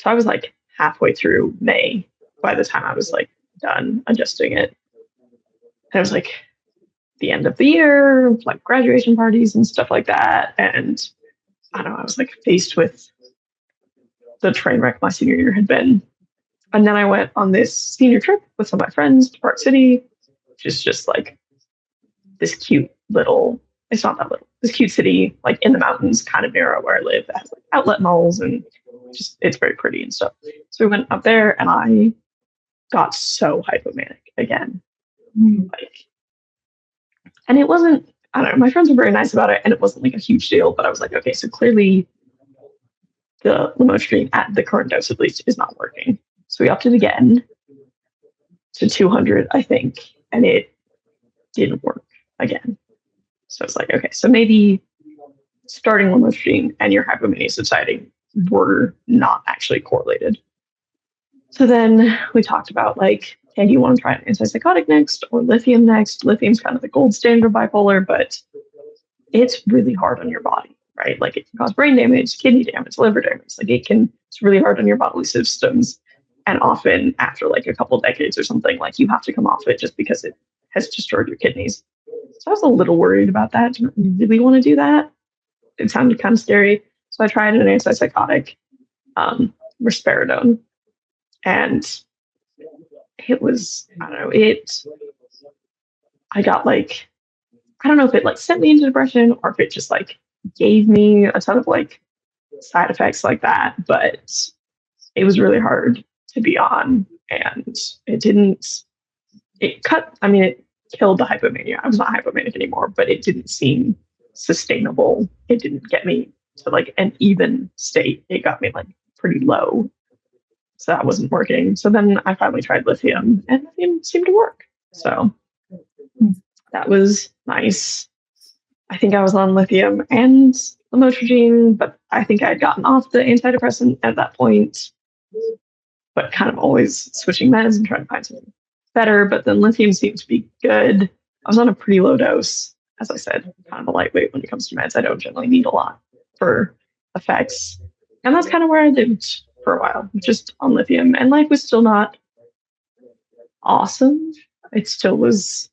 I was like halfway through May by the time I was like done adjusting it. And it was like the end of the year, like graduation parties and stuff like that. And I don't know, I was like faced with the train wreck my senior year had been. And then I went on this senior trip with some of my friends to Park City, which is just like this cute little, it's not that little, this cute city, like in the mountains, kind of near where I live, that has like outlet malls and just, it's very pretty and stuff. So we went up there and I got so hypomanic again. Like, and it wasn't, I don't know, my friends were very nice about it and it wasn't like a huge deal, but I was like, okay, so clearly the lamotrigine at the current dose at least is not working. So we upped it again to 200, I think, and it didn't work again. So it's like, okay, so maybe starting lamotrigine and your hypomania subsiding were not actually correlated. So then we talked about like, hey, do you want to try an antipsychotic next or lithium next? Lithium's kind of the gold standard of bipolar, but it's really hard on your body, right? Like it can cause brain damage, kidney damage, liver damage. Like it's really hard on your bodily systems. And often after like a couple decades or something, like you have to come off it just because it has destroyed your kidneys. So I was a little worried about that. Didn't really want to do that. It sounded kind of scary. So I tried an antipsychotic, risperidone. And it was, I don't know, I got like, I don't know if it like sent me into depression or if it just like gave me a ton of like side effects like that. But it was really hard to be on, and it killed the hypomania. I was not hypomanic anymore, but it didn't seem sustainable. It didn't get me to like an even state. It got me like pretty low. So that wasn't working. So then I finally tried lithium, and lithium seemed to work. So that was nice. I think I was on lithium and lamotrigine, but I think I had gotten off the antidepressant at that point, but kind of always switching meds and trying to find something better. But then lithium seemed to be good. I was on a pretty low dose. as I said, kind of a lightweight when it comes to meds. I don't generally need a lot for effects. And that's kind of where I lived for a while, just on lithium. And life was still not awesome. It still was,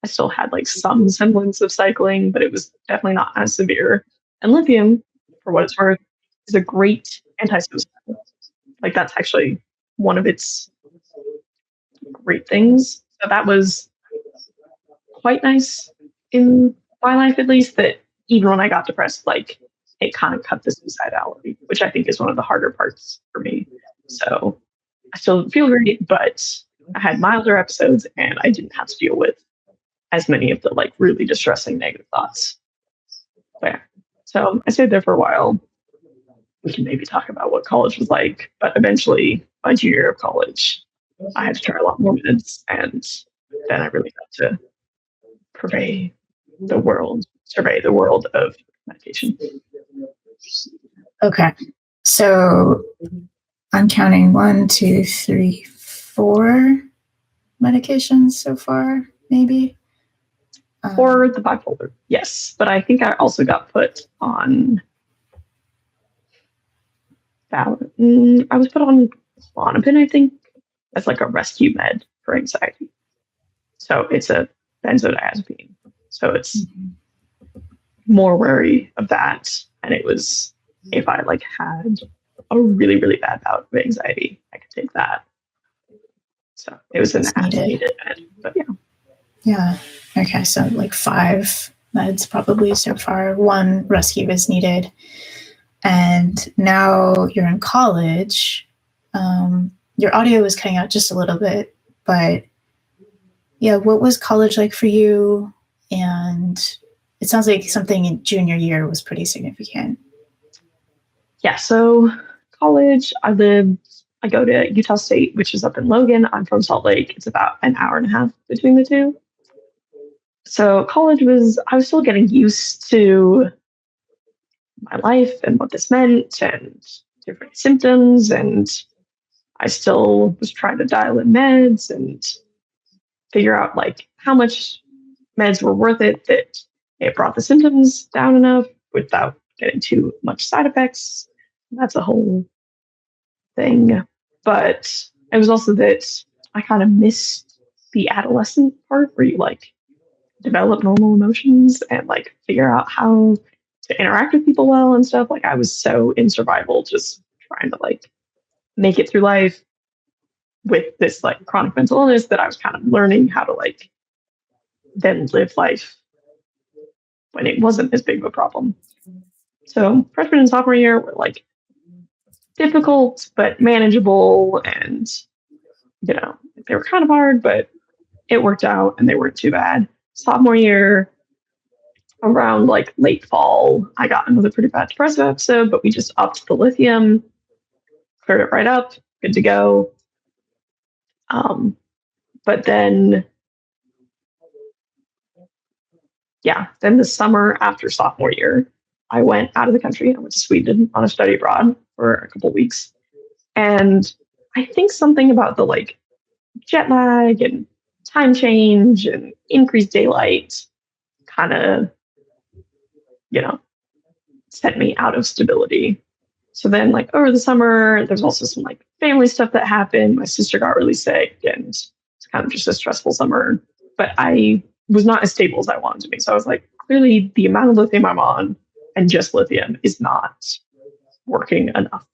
I still had like some semblance of cycling, but it was definitely not as severe. And lithium, for what it's worth, is a great anti-suicidal. Like that's actually one of its great things. So that was quite nice in my life, at least, that even when I got depressed, like it kind of cut the suicidality, which I think is one of the harder parts for me. So I still feel great, but I had milder episodes and I didn't have to deal with as many of the like really distressing negative thoughts. But yeah. So I stayed there for a while. We can maybe talk about what college was like, but eventually, my junior year of college, I had to try a lot more meds, and then I really got to survey the world of medication. Okay. So I'm counting 1, 2, 3, 4 medications so far, maybe. For the bipolar, yes. But I think I also got put on I was put on Klonopin, I think, as like a rescue med for anxiety. So it's a benzodiazepine. So it's more wary of that. And it was if I like had a really, really bad bout of anxiety, I could take that. So it was an as needed med. But yeah. Yeah. Okay. So like 5 meds probably so far. 1 rescue is needed. And now you're in college. Your audio was cutting out just a little bit, but yeah, what was college like for you? And it sounds like something in junior year was pretty significant. Yeah, so college, I go to Utah State, which is up in Logan. I'm from Salt Lake. It's about an hour and a half between the two. So college I was still getting used to my life and what this meant and different symptoms. And I still was trying to dial in meds and figure out like how much meds were worth it, that it brought the symptoms down enough without getting too much side effects. That's a whole thing. But it was also that I kind of missed the adolescent part where you like develop normal emotions and like figure out how to interact with people well and stuff. Like I was so in survival, just trying to like make it through life with this like chronic mental illness, that I was kind of learning how to like then live life when it wasn't as big of a problem. So freshman and sophomore year were like difficult but manageable, and you know, they were kind of hard, but it worked out and they weren't too bad. Sophomore year, around like late fall, I got another pretty bad depressive episode, but we just upped the lithium, cleared it right up, good to go. But then the summer after sophomore year, I went out of the country. I went to Sweden on a study abroad for a couple of weeks. And I think something about the like jet lag and time change and increased daylight kind of, set me out of stability. So then like over the summer, there's also some like family stuff that happened. My sister got really sick and it's kind of just a stressful summer, but I was not as stable as I wanted to be. So I was like, clearly the amount of lithium I'm on and just lithium is not working enough.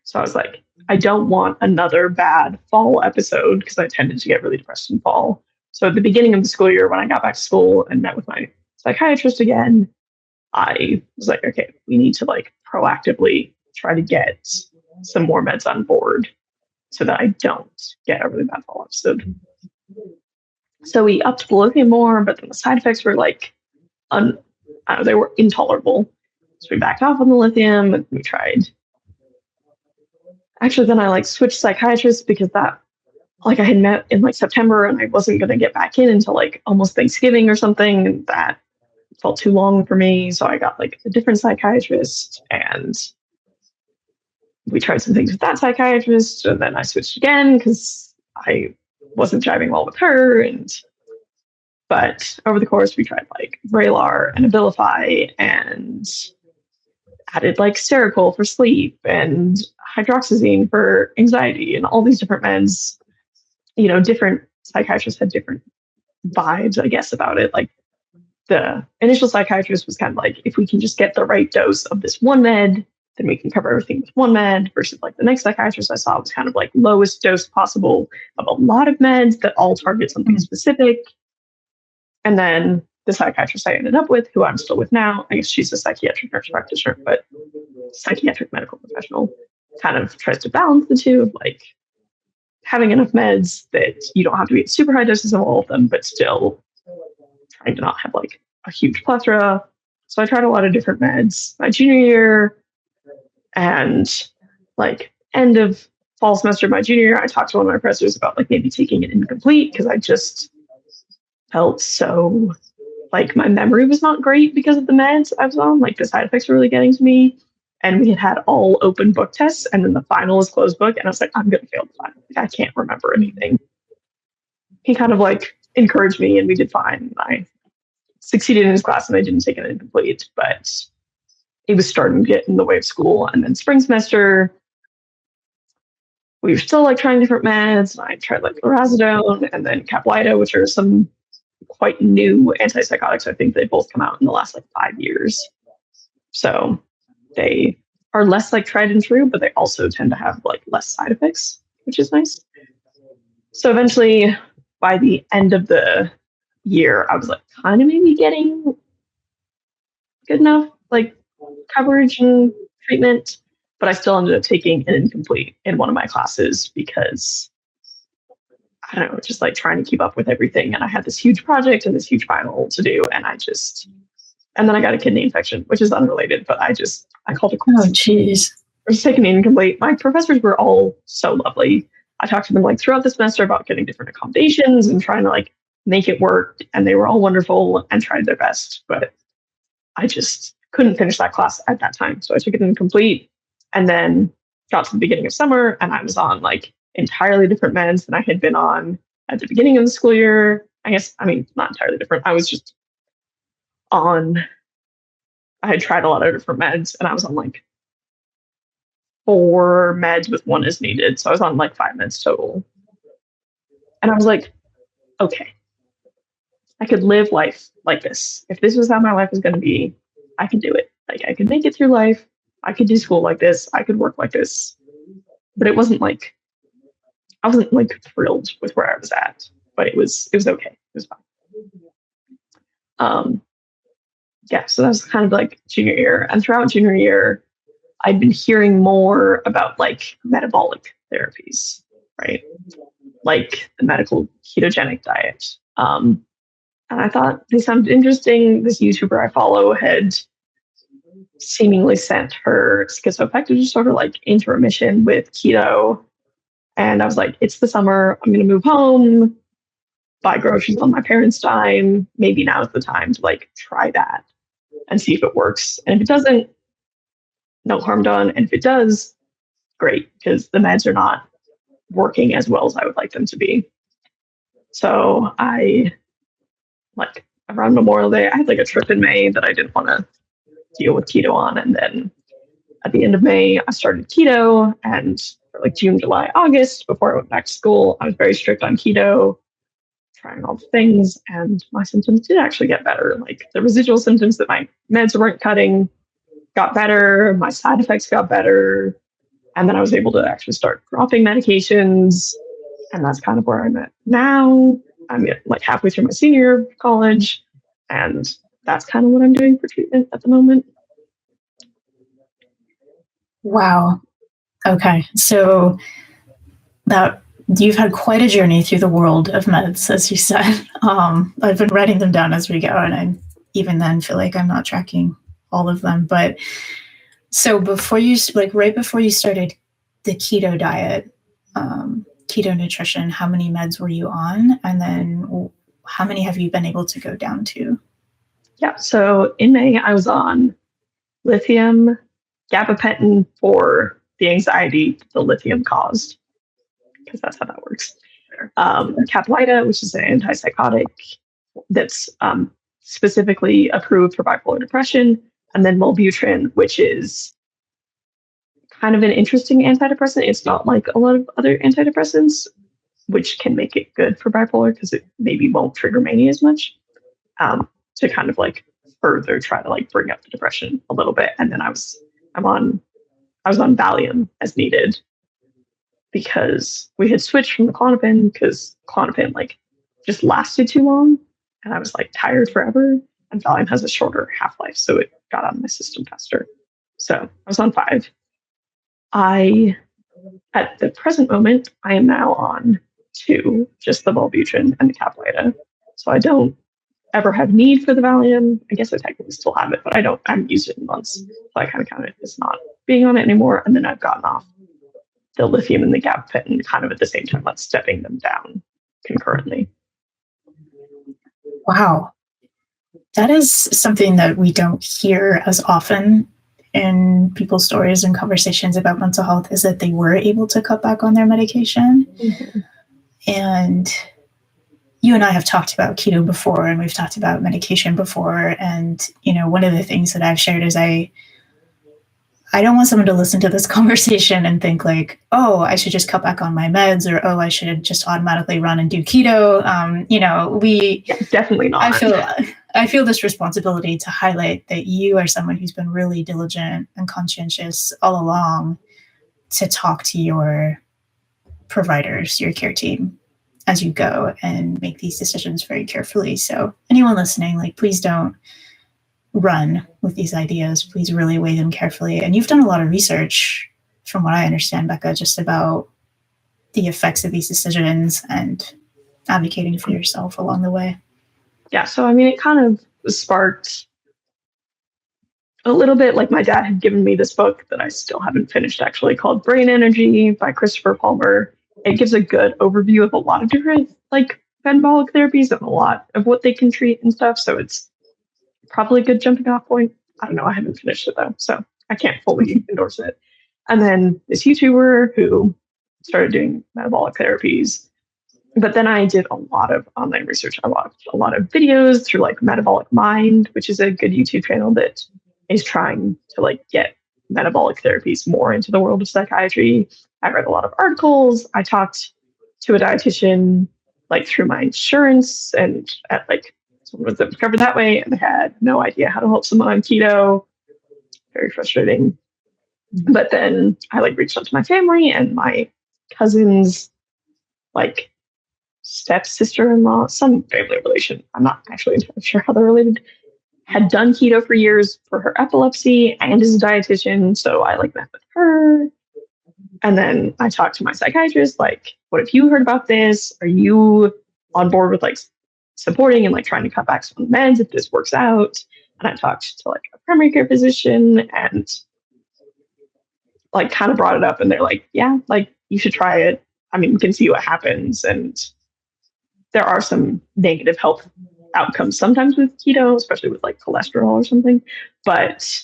So I was like, I don't want another bad fall episode, because I tended to get really depressed in fall. So at the beginning of the school year, when I got back to school and met with my psychiatrist again, I was like, okay, we need to like proactively try to get some more meds on board so that I don't get a really bad fall episode. So we upped the lithium more, but then the side effects were like, they were intolerable. So we backed off on the lithium and we tried. Actually, then I like switched psychiatrists because that, like I had met in like September and I wasn't going to get back in until like almost Thanksgiving or something. And that felt too long for me. So I got like a different psychiatrist and we tried some things with that psychiatrist. And then I switched again because I wasn't jiving well with her. And But over the course, we tried like Vraylar and Abilify and added like Seroquel for sleep and hydroxyzine for anxiety and all these different meds. Different psychiatrists had different vibes, I guess, about it. Like the initial psychiatrist was kind of like, if we can just get the right dose of this one med, then we can cover everything with one med, versus like the next psychiatrist I saw was kind of like lowest dose possible of a lot of meds that all target something specific. And then the psychiatrist I ended up with, who I'm still with now, I guess she's a psychiatric nurse practitioner, but psychiatric medical professional, kind of tries to balance the two of like having enough meds that you don't have to be at super high doses of all of them, but still trying to not have like a huge plethora. So I tried a lot of different meds my junior year, and like end of fall semester my junior year, I talked to one of my professors about like maybe taking it incomplete because I just felt so like my memory was not great because of the meds I was on. Like the side effects were really getting to me. And we had all open book tests, and then the final was closed book. And I was like, I'm going to fail the final. Like, I can't remember anything. He kind of like encouraged me, and we did fine. I succeeded in his class, and I didn't take it incomplete, but it was starting to get in the way of school. And then spring semester, we were still like trying different meds. I tried like lorazepam and then Caplyta, which are some quite new antipsychotics. I think they both come out in the last like 5 years. So they are less like tried and true, but they also tend to have like less side effects, which is nice. So eventually, by the end of the year, I was like kind of maybe getting good enough like coverage and treatment, but I still ended up taking an incomplete in one of my classes because I don't know, just like trying to keep up with everything. And I had this huge project and this huge final to do. And then I got a kidney infection, which is unrelated, but I called it quits. Oh, jeez. I was taking an incomplete. My professors were all so lovely. I talked to them like throughout the semester about getting different accommodations and trying to like make it work. And they were all wonderful and tried their best, but I just couldn't finish that class at that time. So I took it incomplete and then got to the beginning of summer and I was on like entirely different meds than I had been on at the beginning of the school year. I mean, not entirely different. I had tried a lot of different meds and I was on like 4 meds with 1 as needed. So I was on like 5 meds total. And I was like, okay, I could live life like this. If this was how my life was going to be, I could do it. Like I could make it through life. I could do school like this. I could work like this. But I wasn't like thrilled with where I was at, but it was okay. It was fine. Yeah, so that was kind of like junior year. And throughout junior year, I'd been hearing more about like metabolic therapies, right? Like the medical ketogenic diet. And I thought they sounded interesting. This YouTuber I follow had seemingly sent her schizoaffective disorder like into remission with keto. And I was like, it's the summer. I'm going to move home, buy groceries on my parents' dime. Maybe now's the time to like try that and see if it works. And if it doesn't, no harm done. And if it does, great, because the meds are not working as well as I would like them to be. So I, like, around Memorial Day, I had like a trip in May that I didn't want to deal with keto on. And then at the end of May, I started keto. And for like June, July, August, before I went back to school, I was very strict on keto, trying all the things. And my symptoms did actually get better. Like the residual symptoms that my meds weren't cutting got better. My side effects got better. And then I was able to actually start dropping medications. And that's kind of where I'm at now. I'm like halfway through my senior year of college. And that's kind of what I'm doing for treatment at the moment. Wow. Okay. So that you've had quite a journey through the world of meds, as you said. I've been writing them down as we go, and I even then feel like I'm not tracking all of them. But so right before you started the keto diet, keto nutrition, how many meds were you on? And then how many have you been able to go down to? Yeah. So in May, I was on lithium, gabapentin for the anxiety the lithium caused, because that's how that works. Caplyta, which is an antipsychotic that's specifically approved for bipolar depression, and then Wellbutrin, which is kind of an interesting antidepressant. It's not like a lot of other antidepressants, which can make it good for bipolar because it maybe won't trigger mania as much, to kind of like further try to like bring up the depression a little bit. And then I was on Valium as needed because we had switched from the Klonopin because Klonopin like just lasted too long and I was like tired forever. And Valium has a shorter half-life, so it got out of my system faster. So I was on 5. At the present moment, I am now on 2, just the Wellbutrin and the Caplyta. So I don't ever have need for the Valium. I guess I technically still have it, but I haven't used it in months. So I kind of count it as not being on it anymore. And then I've gotten off the lithium and the gabapentin kind of at the same time, like stepping them down concurrently. Wow. That is something that we don't hear as often in people's stories and conversations about mental health, is that they were able to cut back on their medication. Mm-hmm. And you and I have talked about keto before, and we've talked about medication before. And, you know, one of the things that I've shared is I don't want someone to listen to this conversation and think like, oh, I should just cut back on my meds, or, oh, I should just automatically run and do keto. Definitely not. I feel this responsibility to highlight that you are someone who's been really diligent and conscientious all along to talk to your providers, your care team, as you go and make these decisions very carefully. So anyone listening, like, please don't run with these ideas. Please really weigh them carefully. And you've done a lot of research, from what I understand, Bekah, just about the effects of these decisions and advocating for yourself along the way. Yeah, so I mean, it kind of sparked a little bit. Like, my dad had given me this book that I still haven't finished, actually, called Brain Energy by Christopher Palmer. It gives a good overview of a lot of different like metabolic therapies and a lot of what they can treat and stuff. So it's probably a good jumping off point. I don't know. I haven't finished it though, so I can't fully endorse it. And then this YouTuber who started doing metabolic therapies. But then I did a lot of online research. I watched a lot of videos through like Metabolic Mind, which is a good YouTube channel that is trying to like get metabolic therapies more into the world of psychiatry. I read a lot of articles. I talked to a dietitian like through my insurance, and at like someone was covered that way, and I had no idea how to help someone on keto. Very frustrating. But then I like reached out to my family, and my cousin's like stepsister-in-law, some family relation, I'm not actually entirely sure how they're related, had done keto for years for her epilepsy and is a dietitian. So I like met with her. And then I talked to my psychiatrist, like, what have you heard about this? Are you on board with like supporting and like trying to cut back some meds if this works out? And I talked to like a primary care physician and like kind of brought it up, and they're like, yeah, like you should try it. I mean, we can see what happens. And there are some negative health outcomes sometimes with keto, especially with like cholesterol or something, but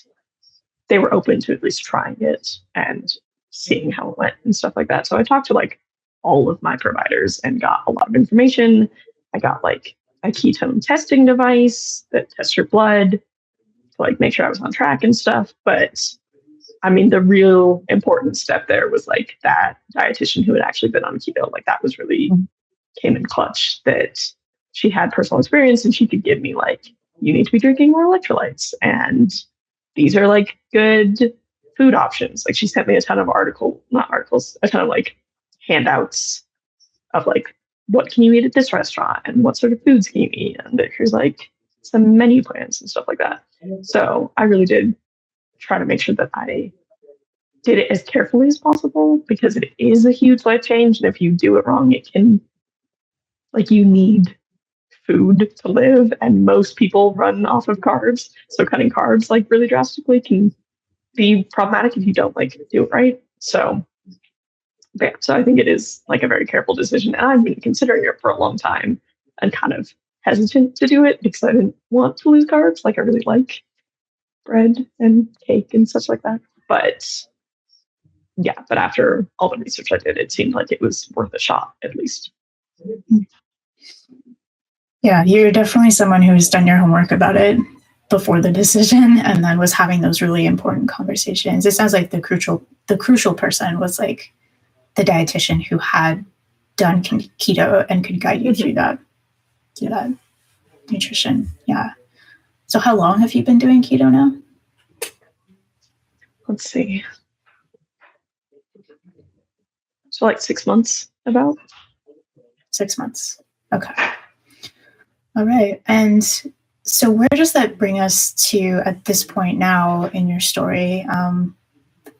they were open to at least trying it and seeing how it went and stuff like that. So I talked to like all of my providers and got a lot of information. I got like a ketone testing device that tests your blood to like make sure I was on track and stuff. But I mean, the real important step there was like that dietitian who had actually been on keto. Like, that was really came in clutch, that she had personal experience and she could give me like, you need to be drinking more electrolytes, and these are like good food options. Like, she sent me a ton of a ton of like handouts of like, what can you eat at this restaurant and what sort of foods can you eat, and here's like some menu plans and stuff like that. So I really did try to make sure that I did it as carefully as possible, because it is a huge life change, and if you do it wrong, it can, like, you need food to live, and most people run off of carbs. So cutting carbs like really drastically can be problematic if you don't like do it right. So yeah, so I think it is like a very careful decision, and I've been considering it for a long time and kind of hesitant to do it because I didn't want to lose carbs. Like, I really like bread and cake and such like that. But yeah, but after all the research I did, it seemed like it was worth a shot, at least. Yeah, you're definitely someone who's done your homework about it before the decision and then was having those really important conversations. It sounds like the crucial person was like the dietitian who had done keto and could guide you through that nutrition. Yeah. So how long have you been doing keto now? Let's see. So like 6 months about. 6 months. Okay. All right. And so where does that bring us to at this point now in your story?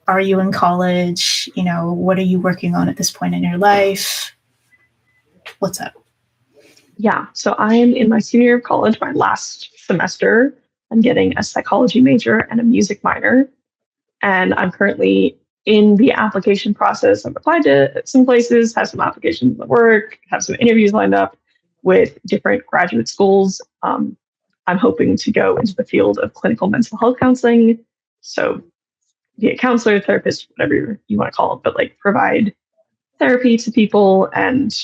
Are you in college? You know, what are you working on at this point in your life? What's up? Yeah. So I am in my senior year of college, my last semester. I'm getting a psychology major and a music minor. And I'm currently in the application process. I've applied to some places, have some applications at work, have some interviews lined up with different graduate schools. I'm hoping to go into the field of clinical mental health counseling. So be a counselor, therapist, whatever you want to call it, but like provide therapy to people. And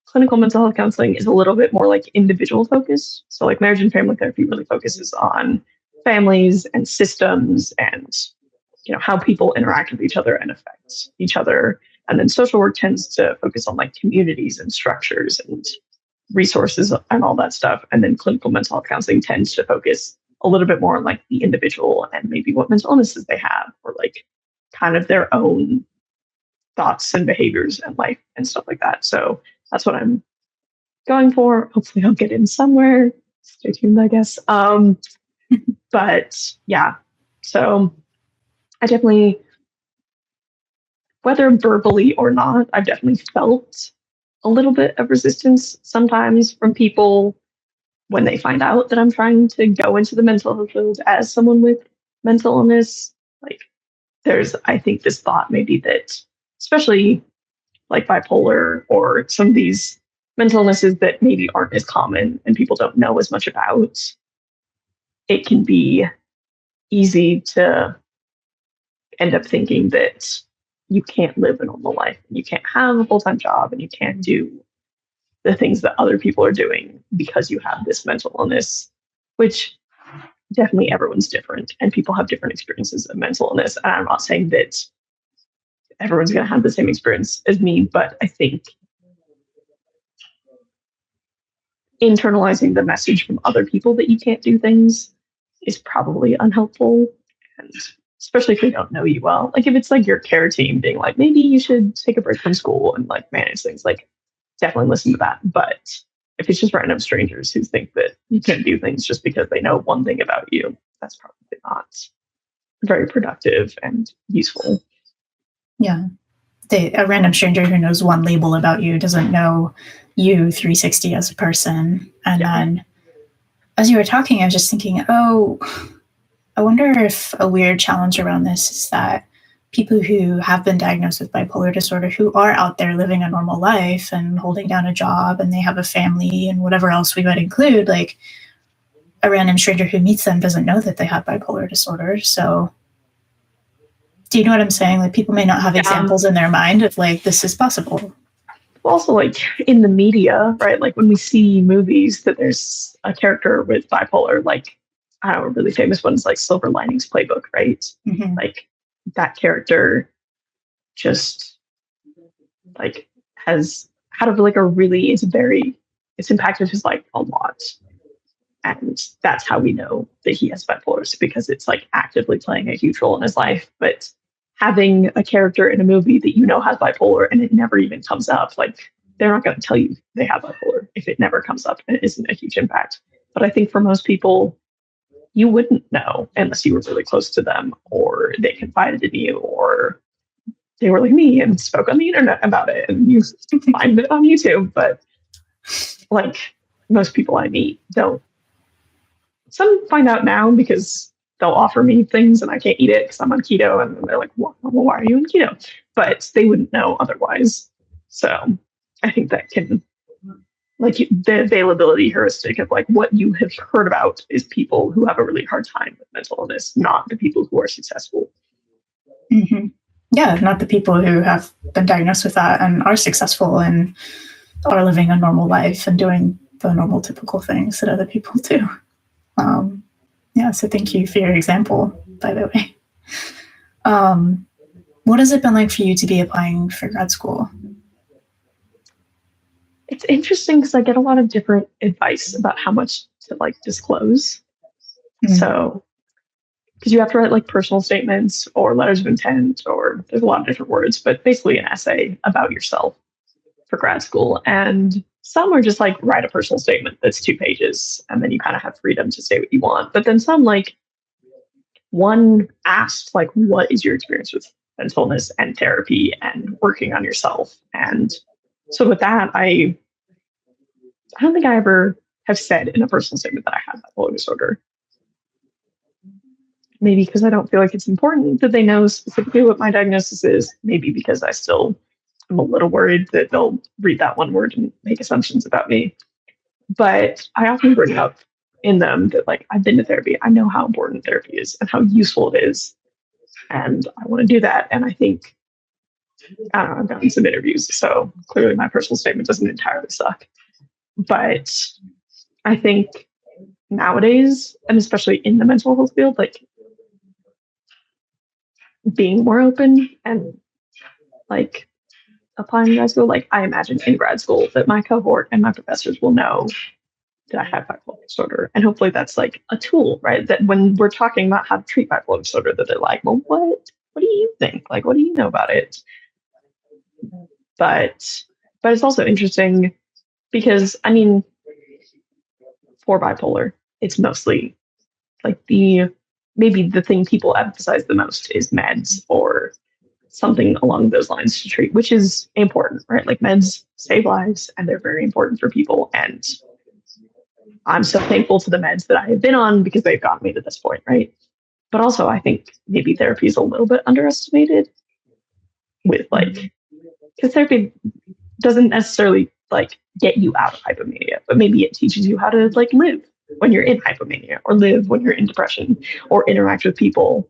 clinical mental health counseling is a little bit more like individual focused. So like marriage and family therapy really focuses on families and systems and how people interact with each other and affect each other. And then social work tends to focus on like communities and structures and resources and all that stuff. And then clinical mental health counseling tends to focus a little bit more on like the individual and maybe what mental illnesses they have or like kind of their own thoughts and behaviors and life and stuff like that. So that's what I'm going for. Hopefully I'll get in somewhere. Stay tuned, I guess. But yeah, so I definitely, whether verbally or not, I've definitely felt a little bit of resistance sometimes from people when they find out that I'm trying to go into the mental health field as someone with mental illness. Like there's, I think, this thought maybe that, especially like bipolar or some of these mental illnesses that maybe aren't as common and people don't know as much about, it can be easy to end up thinking that you can't live a normal life, you can't have a full-time job, and you can't do the things that other people are doing because you have this mental illness, which definitely everyone's different and people have different experiences of mental illness. And I'm not saying that everyone's going to have the same experience as me, but I think internalizing the message from other people that you can't do things is probably unhelpful. And especially if they don't know you well. Like if it's like your care team being like, maybe you should take a break from school and like manage things, like definitely listen to that. But if it's just random strangers who think that you can't do things just because they know one thing about you, that's probably not very productive and useful. Yeah. A random stranger who knows one label about you doesn't know you 360 as a person. And then as you were talking, I was just thinking, I wonder if a weird challenge around this is that people who have been diagnosed with bipolar disorder, who are out there living a normal life and holding down a job and they have a family and whatever else we might include, like a random stranger who meets them doesn't know that they have bipolar disorder. So do you know what I'm saying? Like people may not have examples in their mind of like, this is possible. Also, like in the media, right? Like when we see movies that there's a character with bipolar, like I don't know, a really famous one is like Silver Linings Playbook, right? Mm-hmm. Like that character just like has had it's impacted his life a lot. And that's how we know that he has bipolar, because it's like actively playing a huge role in his life. But having a character in a movie that you know has bipolar and it never even comes up, like they're not going to tell you they have bipolar if it never comes up and it isn't a huge impact. But I think for most people, you wouldn't know unless you were really close to them or they confided in you or they were like me and spoke on the internet about it and you find it on YouTube. But like most people I meet don't. Some find out now because they'll offer me things and I can't eat it because I'm on keto. And they're like, well, why are you on keto? But they wouldn't know otherwise. So I think that can, like the availability heuristic of like what you have heard about is people who have a really hard time with mental illness, not the people who are successful. Mm-hmm. Yeah, not the people who have been diagnosed with that and are successful and are living a normal life and doing the normal, typical things that other people do. So thank you for your example, by the way. What has it been like for you to be applying for grad school? It's interesting because I get a lot of different advice about how much to like disclose. So, because you have to write like personal statements or letters of intent, or there's a lot of different words, but basically an essay about yourself for grad school. And some are just like write a personal statement that's 2 pages, and then you kind of have freedom to say what you want. But then some, like one asked, like, what is your experience with mental illness and therapy and working on yourself? And so with that, I don't think I ever have said in a personal statement that I have bipolar disorder. Maybe because I don't feel like it's important that they know specifically what my diagnosis is. Maybe because I still am a little worried that they'll read that one word and make assumptions about me. But I often bring up in them that, like, I've been to therapy. I know how important therapy is and how useful it is. And I want to do that. And I think, I don't know, I've gotten some interviews. So clearly my personal statement doesn't entirely suck. But I think nowadays, and especially in the mental health field, like being more open and like applying to grad school, like I imagine in grad school that my cohort and my professors will know that I have bipolar disorder. And hopefully that's like a tool, right? That when we're talking about how to treat bipolar disorder, that they're like, well, what do you think? Like, what do you know about it? But it's also interesting because, I mean, for bipolar, it's mostly like maybe the thing people emphasize the most is meds or something along those lines to treat, which is important, right? Like meds save lives and they're very important for people. And I'm so thankful to the meds that I have been on because they've gotten me to this point, right? But also I think maybe therapy is a little bit underestimated with like, because therapy doesn't necessarily like get you out of hypomania, but maybe it teaches you how to like live when you're in hypomania or live when you're in depression or interact with people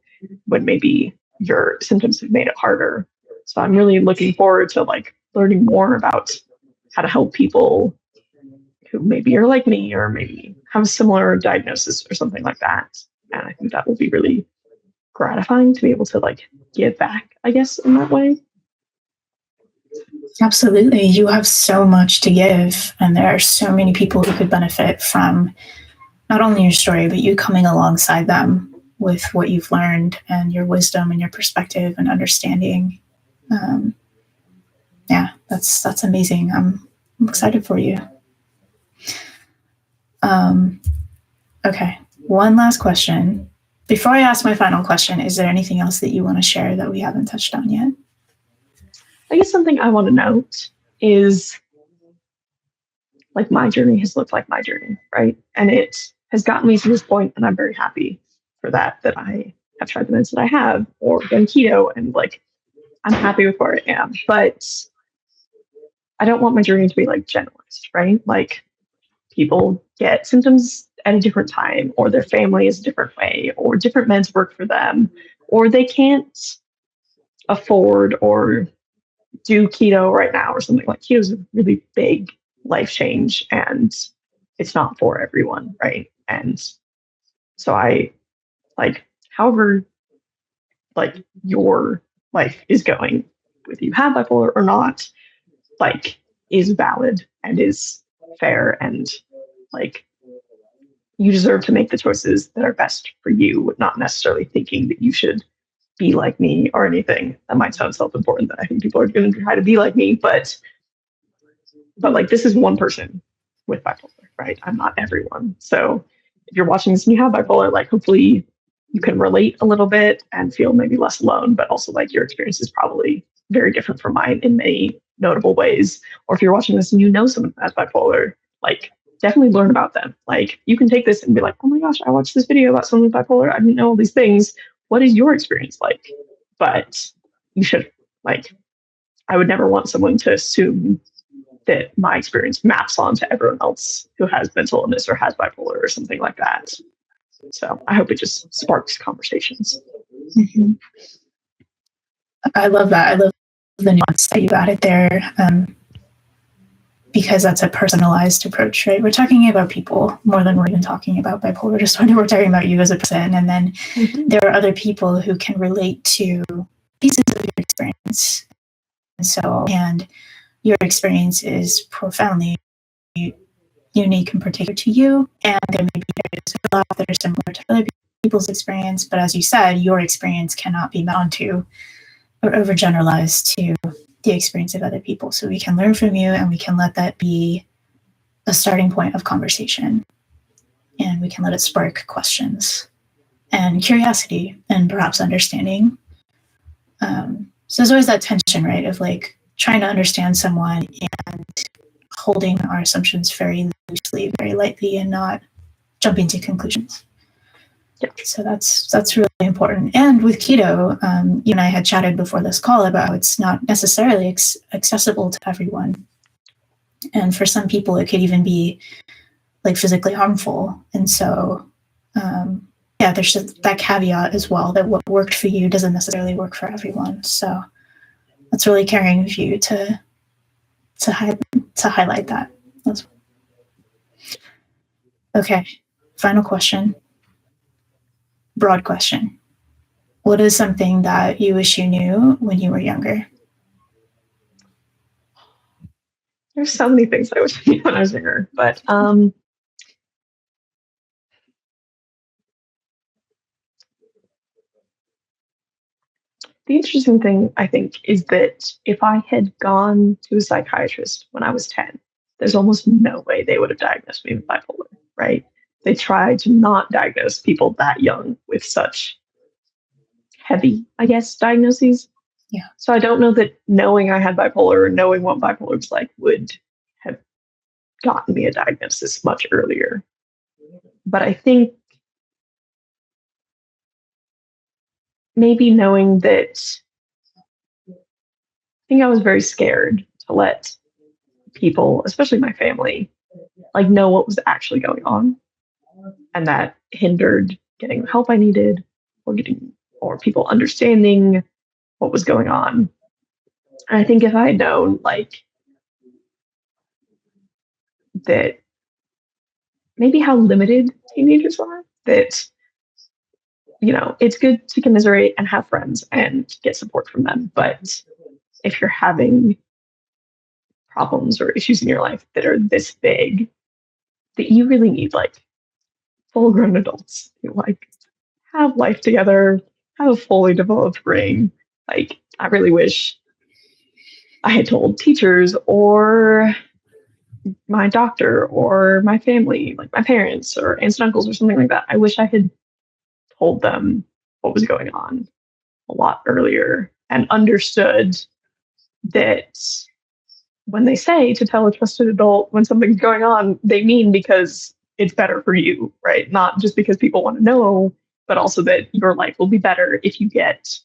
when maybe your symptoms have made it harder. So I'm really looking forward to like learning more about how to help people who maybe are like me or maybe have a similar diagnosis or something like that. And I think that will be really gratifying to be able to like give back, I guess, in that way. Absolutely. You have so much to give, and there are so many people who could benefit from not only your story, but you coming alongside them with what you've learned and your wisdom and your perspective and understanding. That's amazing. I'm excited for you. Okay, one last question. Before I ask my final question, is there anything else that you want to share that we haven't touched on yet? I guess something I want to note is like my journey has looked like my journey, right? And it has gotten me to this point, and I'm very happy for that I have tried the meds that I have or done keto, and like I'm happy with where I am. But I don't want my journey to be like generalized, right? Like people get symptoms at a different time, or their family is a different way, or different meds work for them, or they can't afford or do keto right now or something. Like keto is a really big life change and it's not for everyone, right? And so I like, however, like your life is going, whether you have bipolar or not, like is valid and is fair, and like you deserve to make the choices that are best for you, not necessarily thinking that you should be like me or anything. That might sound self-important, that I think people are going to try to be like me, but like this is one person with bipolar, right? I'm not everyone. So if you're watching this and you have bipolar, like hopefully you can relate a little bit and feel maybe less alone, but also like your experience is probably very different from mine in many notable ways. Or if you're watching this and you know someone who has bipolar, like definitely learn about them. Like you can take this and be like, oh my gosh, I watched this video about someone with bipolar. I didn't know all these things. What is your experience like? But you should, like, I would never want someone to assume that my experience maps onto everyone else who has mental illness or has bipolar or something like that. So I hope it just sparks conversations. Mm-hmm. I love that. I love the nuance that you added there. because that's a personalized approach, right? We're talking about people more than we're even talking about bipolar disorder. We're talking about you as a person. And then there are other people who can relate to pieces of your experience. And your experience is profoundly unique and particular to you. And there may be areas of life that are similar to other people's experience. But as you said, your experience cannot be bound to or overgeneralized to the experience of other people. So we can learn from you, and we can let that be a starting point of conversation. And we can let it spark questions and curiosity and perhaps understanding. So there's always that tension, right, of like trying to understand someone and holding our assumptions very loosely, very lightly, and not jumping to conclusions. Yeah. So that's really important. And with keto, you and I had chatted before this call about how it's not necessarily accessible to everyone. And for some people, it could even be like physically harmful. And so, there's just that caveat as well, that what worked for you doesn't necessarily work for everyone. So that's really caring of you to highlight that. Okay, final question. Broad question. What is something that you wish you knew when you were younger? There's so many things I wish I knew when I was younger, but the interesting thing, I think, is that if I had gone to a psychiatrist when I was 10, there's almost no way they would have diagnosed me with bipolar, right? They try to not diagnose people that young with such heavy, I guess, diagnoses. Yeah. So I don't know that knowing I had bipolar or knowing what bipolar was like would have gotten me a diagnosis much earlier. But I think maybe knowing that, I think I was very scared to let people, especially my family, like know what was actually going on. And that hindered getting the help I needed, or people understanding what was going on. And I think if I had known like that, maybe how limited teenagers are, that, you know, it's good to commiserate and have friends and get support from them. But if you're having problems or issues in your life that are this big, that you really need like full grown adults who like have life together, have a fully developed brain. Like, I really wish I had told teachers or my doctor or my family, like my parents or aunts and uncles or something like that. I wish I had told them what was going on a lot earlier and understood that when they say to tell a trusted adult when something's going on, they mean because it's better for you, right? Not just because people want to know, but also that your life will be better if you get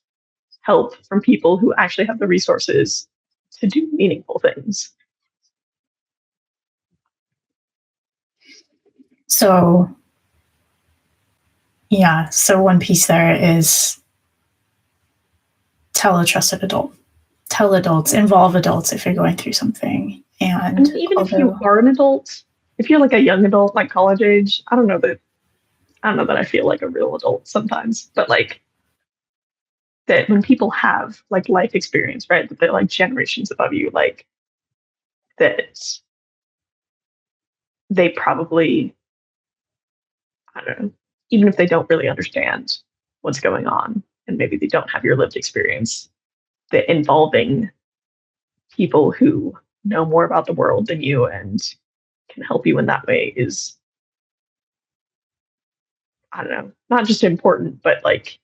help from people who actually have the resources to do meaningful things. So, yeah, so one piece there is tell a trusted adult. Tell adults, involve adults if you're going through something. And even if you are an adult, if you're like a young adult, like college age, I don't know that I feel like a real adult sometimes, but like that when people have like life experience, right, that they're like generations above you, like that they probably, I don't know, even if they don't really understand what's going on and maybe they don't have your lived experience, that involving people who know more about the world than you and can help you in that way is, I don't know, not just important, but like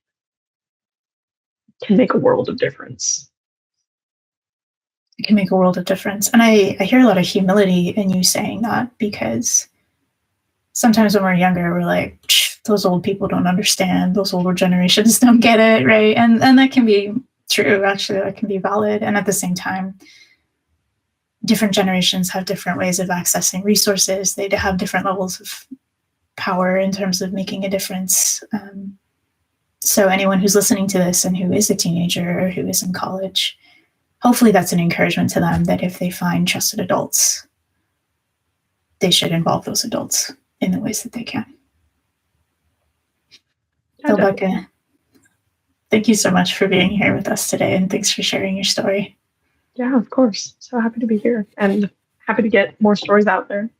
can make a world of difference. It can make a world of difference. And I hear a lot of humility in you saying that, because sometimes when we're younger, we're like, those old people don't understand. Those older generations don't get it, right? And that can be true, actually. That can be valid. And at the same time, different generations have different ways of accessing resources. They have different levels of power in terms of making a difference. So anyone who's listening to this and who is a teenager or who is in college, hopefully that's an encouragement to them, that if they find trusted adults they should involve those adults in the ways that they can. Yeah, So, Bekah, thank you so much for being here with us today, and thanks for sharing your story. Yeah, of course. So happy to be here and happy to get more stories out there.